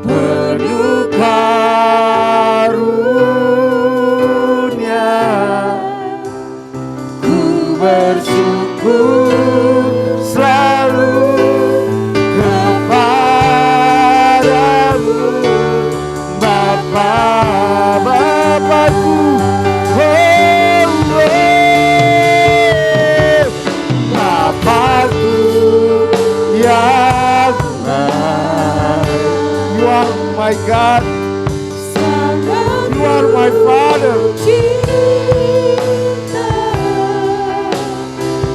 penuh karunia, ku bersyukur selalu kepadamu, Bapa, Bapakku. Bapakku yang baik. You are my God. You are my Father.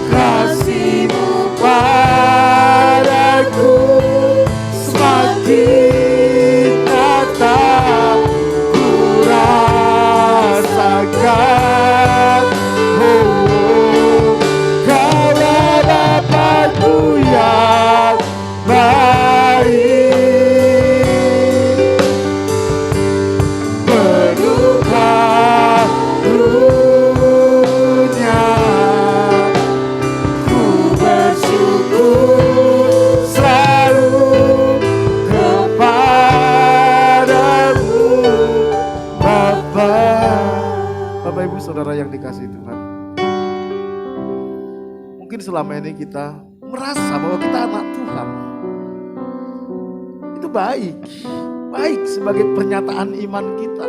Kasih kasih Tuhan. Mungkin selama ini kita merasa bahwa kita anak Tuhan. Itu baik sebagai pernyataan iman kita.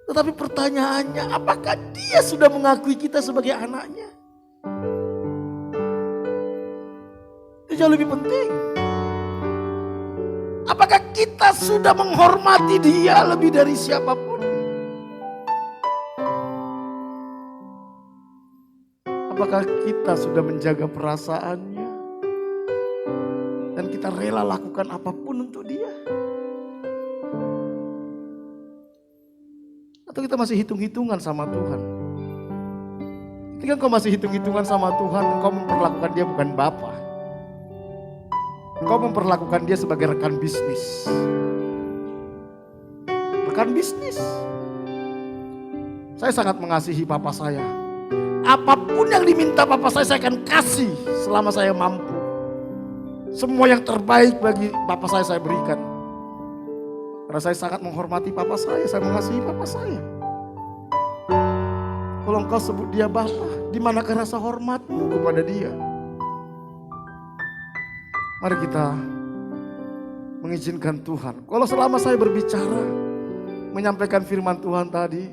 Tetapi pertanyaannya, apakah Dia sudah mengakui kita sebagai anaknya? Itu jauh lebih penting. Apakah kita sudah menghormati Dia lebih dari siapapun? Apakah kita sudah menjaga perasaannya? Dan kita rela lakukan apapun untuk Dia? Atau kita masih hitung-hitungan sama Tuhan? Ketika engkau masih hitung-hitungan sama Tuhan, engkau memperlakukan Dia bukan Bapa. Engkau memperlakukan Dia sebagai rekan bisnis. Rekan bisnis. Saya sangat mengasihi papa saya. Apapun yang diminta papa saya akan kasih selama saya mampu. Semua yang terbaik bagi papa saya berikan. Karena saya sangat menghormati papa saya mengasihi papa saya. Kalau engkau sebut Dia Bapa, di manakah rasa hormatmu kepada Dia? Mari kita mengizinkan Tuhan. Kalau selama saya berbicara, menyampaikan firman Tuhan tadi,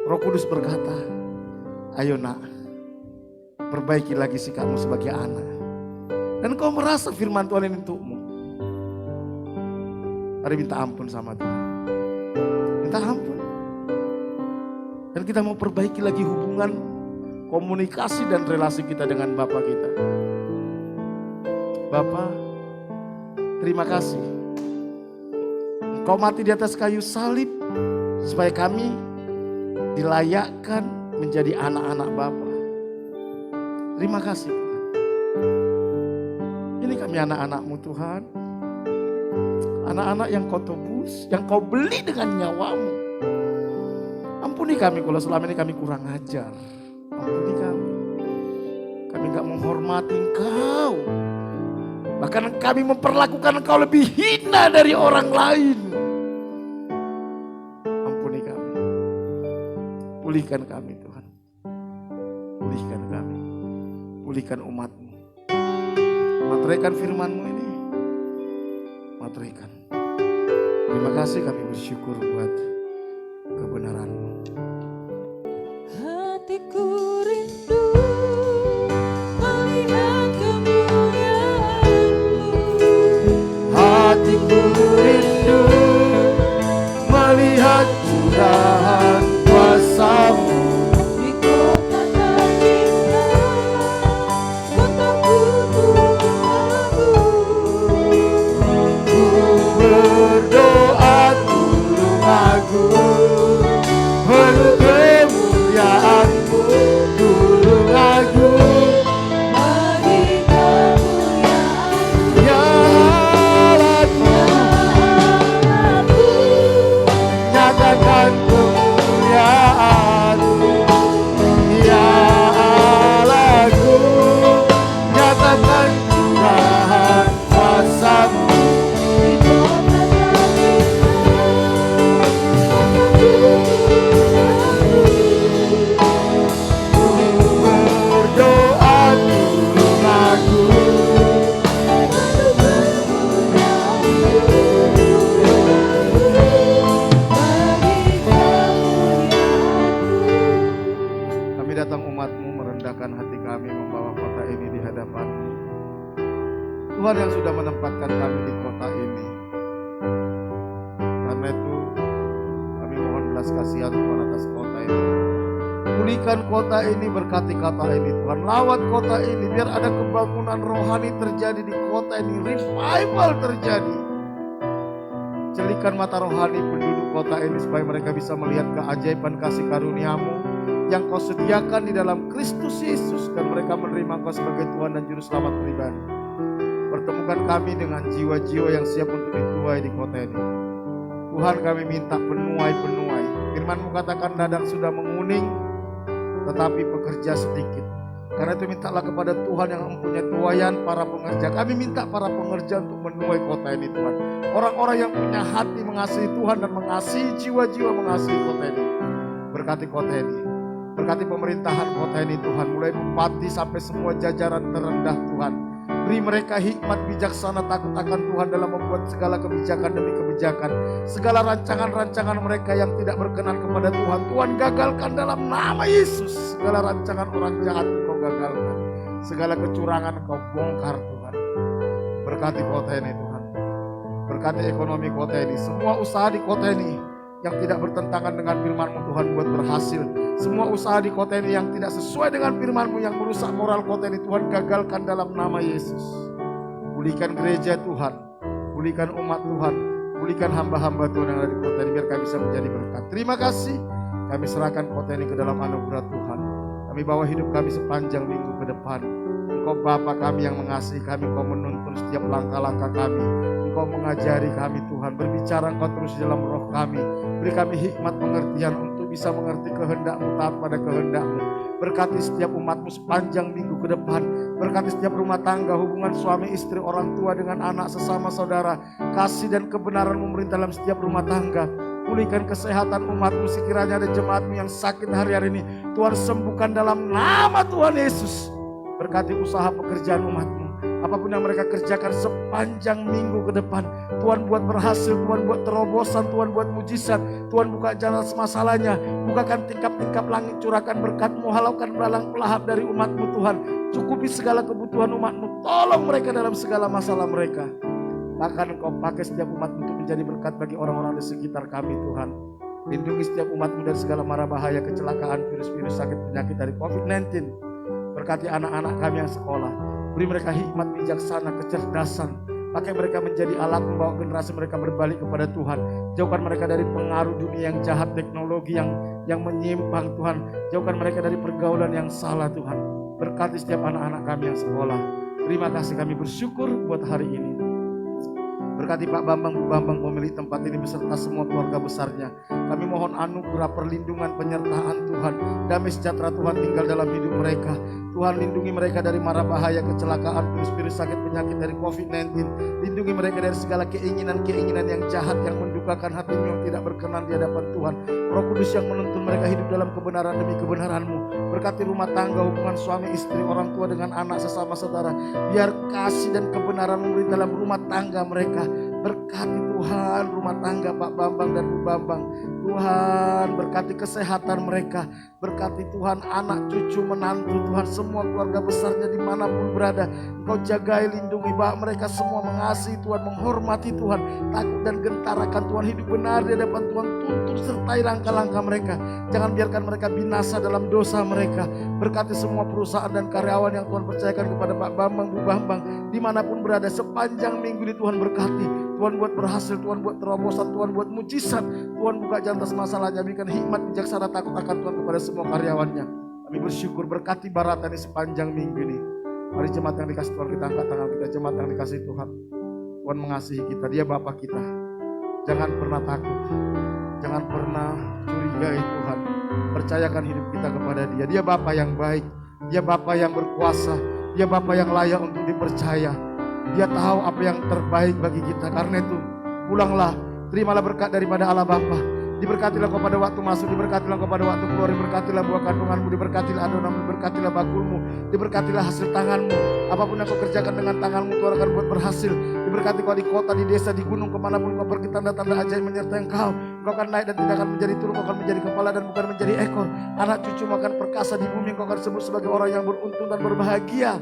Roh Kudus berkata, ayo nak, perbaiki lagi sikapmu sebagai anak. Dan kau merasa firman Tuhan ini untukmu. Mari minta ampun sama Tuhan. Minta ampun. Dan kita mau perbaiki lagi hubungan, komunikasi dan relasi kita dengan Bapa kita. Bapa, terima kasih. Engkau mati di atas kayu salib supaya kami dilayakkan menjadi anak-anak Bapa. Terima kasih Tuhan. Ini kami anak-anak-Mu Tuhan. Anak-anak yang kau tebus, yang kau beli dengan nyawa-Mu. Ampuni kami kalau selama ini kami kurang ajar. Ampuni kami. Kami gak menghormati Engkau. Bahkan kami memperlakukan Engkau lebih hina dari orang lain. Ampuni kami. Pulihkan kami Tuhan. Pulihkan kami. Pulihkan umat-Mu. Materaikan firman-Mu ini. Materaikan. Terima kasih, kami bersyukur buat kebenaran-Mu.
Hatiku rindu melihat kemuliaan-Mu.
Hatiku rindu melihat curahan kuasa-Mu.
Di kota tercinta, kotaku Tuhanku.
Ku berdoa tulung aku, penuh kemuliaan-Mu, tulung aku.
Bagi kemuliaan-Mu,
Ya Allahku,
Allahku.
nyatakan kemuliaan-Mu. Ya Allahku, nyatakan curahan kuasa-Mu.
Di kota tercinta, kotaku Tuhanku.
Ku berdoa tulung aku, kami datang umat-Mu merendahkan hati kami, membawa kota ini di hadapan-Mu. Tuhan yang sudah menempatkan kami di kota ini. Karena itu kami mohon belas kasihan Tuhan atas kota ini. Pulihkan kota ini, berkati kota ini Tuhan. Lawat kota ini, biar ada kebangunan rohani terjadi di kota ini. Revival terjadi. Celikan mata rohani penduduk kota ini supaya mereka bisa melihat keajaiban kasih karunia-Mu yang Kau sediakan di dalam Kristus Yesus, dan mereka menerima Kau sebagai Tuhan dan Juru Selamat pribadi. Pertemukan kami dengan jiwa-jiwa yang siap untuk dituai di kota ini. Tuhan, kami minta penuai-penuai. Firman-Mu katakan ladang sudah menguning, tetapi pekerja sedikit. Karena itu mintalah kepada Tuhan yang mempunyai tuaian para pengerja. Kami minta para pengerja untuk menuai kota ini Tuhan. Orang-orang yang punya hati mengasihi Tuhan dan mengasihi jiwa-jiwa mengasihi kota ini. Berkati kota ini. Berkati pemerintahan kota ini Tuhan, mulai bupati sampai semua jajaran terendah Tuhan. Beri mereka hikmat bijaksana takut akan Tuhan dalam membuat segala kebijakan demi kebijakan. Segala rancangan-rancangan mereka yang tidak berkenan kepada Tuhan, Tuhan gagalkan dalam nama Yesus. Segala rancangan orang jahat Kau gagalkan. Segala kecurangan Kau bongkar Tuhan. Berkati kota ini Tuhan. Berkati ekonomi kota ini. Semua usaha di kota ini yang tidak bertentangan dengan firman-Mu Tuhan buat berhasil. Semua usaha di kota ini yang tidak sesuai dengan firman-Mu yang merusak moral kota ini Tuhan gagalkan dalam nama Yesus. Pulihkan gereja Tuhan, pulihkan umat Tuhan, pulihkan hamba-hamba Tuhan yang ada di kota ini biar kami bisa menjadi berkat. Terima kasih, kami serahkan kota ini ke dalam anugerah Tuhan. Kami bawa hidup kami sepanjang minggu ke depan. Engkau Bapa kami yang mengasihi kami, Engkau menuntun setiap langkah-langkah kami. Engkau mengajari kami Tuhan, berbicara Engkau terus di dalam roh kami. Beri kami hikmat pengertian untuk bisa mengerti kehendak-Mu, taat pada kehendak-Mu. Berkati setiap umat-Mu sepanjang minggu ke depan. Berkati setiap rumah tangga, hubungan suami istri, orang tua dengan anak, sesama saudara. Kasih dan kebenaran memerintah dalam setiap rumah tangga. Pulihkan kesehatan umat-Mu, sekiranya ada jemaat-Mu yang sakit hari-hari ini, Tuhan sembuhkan dalam nama Tuhan Yesus. Berkati usaha pekerjaan umat-Mu, apapun yang mereka kerjakan sepanjang minggu ke depan, Tuhan buat berhasil, Tuhan buat terobosan, Tuhan buat mujizat, Tuhan buka jalan masalahnya, bukakan tingkap-tingkap langit, curahkan berkat-Mu, halaukan belalang pelahap dari umat-Mu Tuhan, cukupi segala kebutuhan umat-Mu, tolong mereka dalam segala masalah mereka. Bahkan Engkau pakai setiap umat-Mu untuk menjadi berkat bagi orang-orang di sekitar kami Tuhan. Lindungi setiap umat-Mu dari segala mara bahaya, kecelakaan, virus-virus, sakit, penyakit dari COVID-19. Berkati anak-anak kami yang sekolah. Beri mereka hikmat bijaksana, kecerdasan. Pakai mereka menjadi alat membawa generasi mereka berbalik kepada Tuhan. Jauhkan mereka dari pengaruh dunia yang jahat, teknologi yang menyimpang Tuhan. Jauhkan mereka dari pergaulan yang salah Tuhan. Berkati setiap anak-anak kami yang sekolah. Terima kasih, kami bersyukur buat hari ini. Berkati Pak Bambang, Bu Bambang pemilik tempat ini beserta semua keluarga besarnya. Kami mohon anugerah perlindungan penyertaan Tuhan. Damai sejahtera Tuhan tinggal dalam hidup mereka. Tuhan lindungi mereka dari mara bahaya, kecelakaan, virus-virus, sakit, penyakit dari COVID-19. Lindungi mereka dari segala keinginan-keinginan yang jahat yang mendukakan hatimu yang tidak berkenan di hadapan Tuhan. Roh Kudus yang menuntun mereka hidup dalam kebenaran demi kebenaran-Mu. Berkati rumah tangga, hubungan suami istri, orang tua dengan anak, sesama saudara. Biar kasih dan kebenaran memerintah dalam rumah tangga mereka. Berkati Tuhan rumah tangga Pak Bambang dan Bu Bambang. Tuhan berkati kesehatan mereka. Berkati Tuhan anak, cucu, menantu Tuhan, semua keluarga besarnya dimanapun berada. Engkau jagai, lindungi Pak. Mereka semua mengasihi Tuhan, menghormati Tuhan, takut dan gentar akan Tuhan, hidup benar di hadapan Tuhan. Tuntun sertai langkah-langkah mereka. Jangan biarkan mereka binasa dalam dosa mereka. Berkati semua perusahaan dan karyawan yang Tuhan percayakan kepada Pak Bambang, Bu Bambang, dimanapun berada sepanjang minggu ini Tuhan berkati. Tuhan buat berhasil, Tuhan buat terobosan, Tuhan buat mujizat, Tuhan buka jalan atas masalahnya, berikan hikmat bijaksana takut akan Tuhan kepada semua karyawannya. Kami bersyukur, berkati Barata ini sepanjang minggu ini. Mari jemaat yang dikasih Tuhan, kita angkat tangan kita, jemaat yang dikasih Tuhan. Tuhan mengasihi kita, Dia Bapa kita. Jangan pernah takut, jangan pernah curigai Tuhan. Percayakan hidup kita kepada Dia. Dia Bapa yang baik, Dia Bapa yang berkuasa, Dia Bapa yang layak untuk dipercaya. Dia tahu apa yang terbaik bagi kita. Karena itu pulanglah, terimalah berkat daripada Allah Bapa. Diberkatilah kau pada waktu masuk, diberkatilah kau pada waktu keluar, diberkatilah buah kandunganmu, diberkatilah adonanmu, diberkatilah bakulmu, diberkatilah hasil tanganmu. Apapun yang kau kerjakan dengan tanganmu, Tuhan akan buat berhasil. Diberkati kau di kota, di desa, di gunung, kemanapun kau pergi, tanda-tanda ajaib menyertai engkau. Engkau akan naik dan tidak akan menjadi turun, kau akan menjadi kepala dan bukan menjadi ekor. Anak cucumu akan perkasa di bumi, engkau akan sebut sebagai orang yang beruntung dan berbahagia.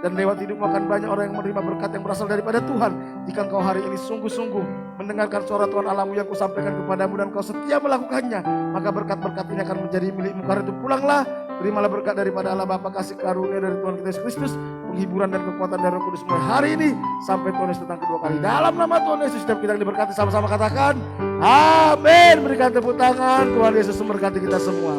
Dan lewat hidupmu akan banyak orang yang menerima berkat yang berasal daripada Tuhan. Jika engkau hari ini sungguh-sungguh mendengarkan suara Tuhan Allahmu yang kusampaikan kepadamu dan kau setia melakukannya, maka berkat-berkat ini akan menjadi milikmu. Karena itu pulanglah, terimalah berkat daripada Allah Bapa, kasih karunia dari Tuhan kita Yesus Kristus, penghiburan dan kekuatan dari Roh Kudus mulai hari ini sampai Tuhan Yesus datang kedua kali. Dalam nama Tuhan Yesus setiap kita diberkati, sama-sama katakan amin. Berikan tepuk tangan. Tuhan Yesus memberkati kita semua.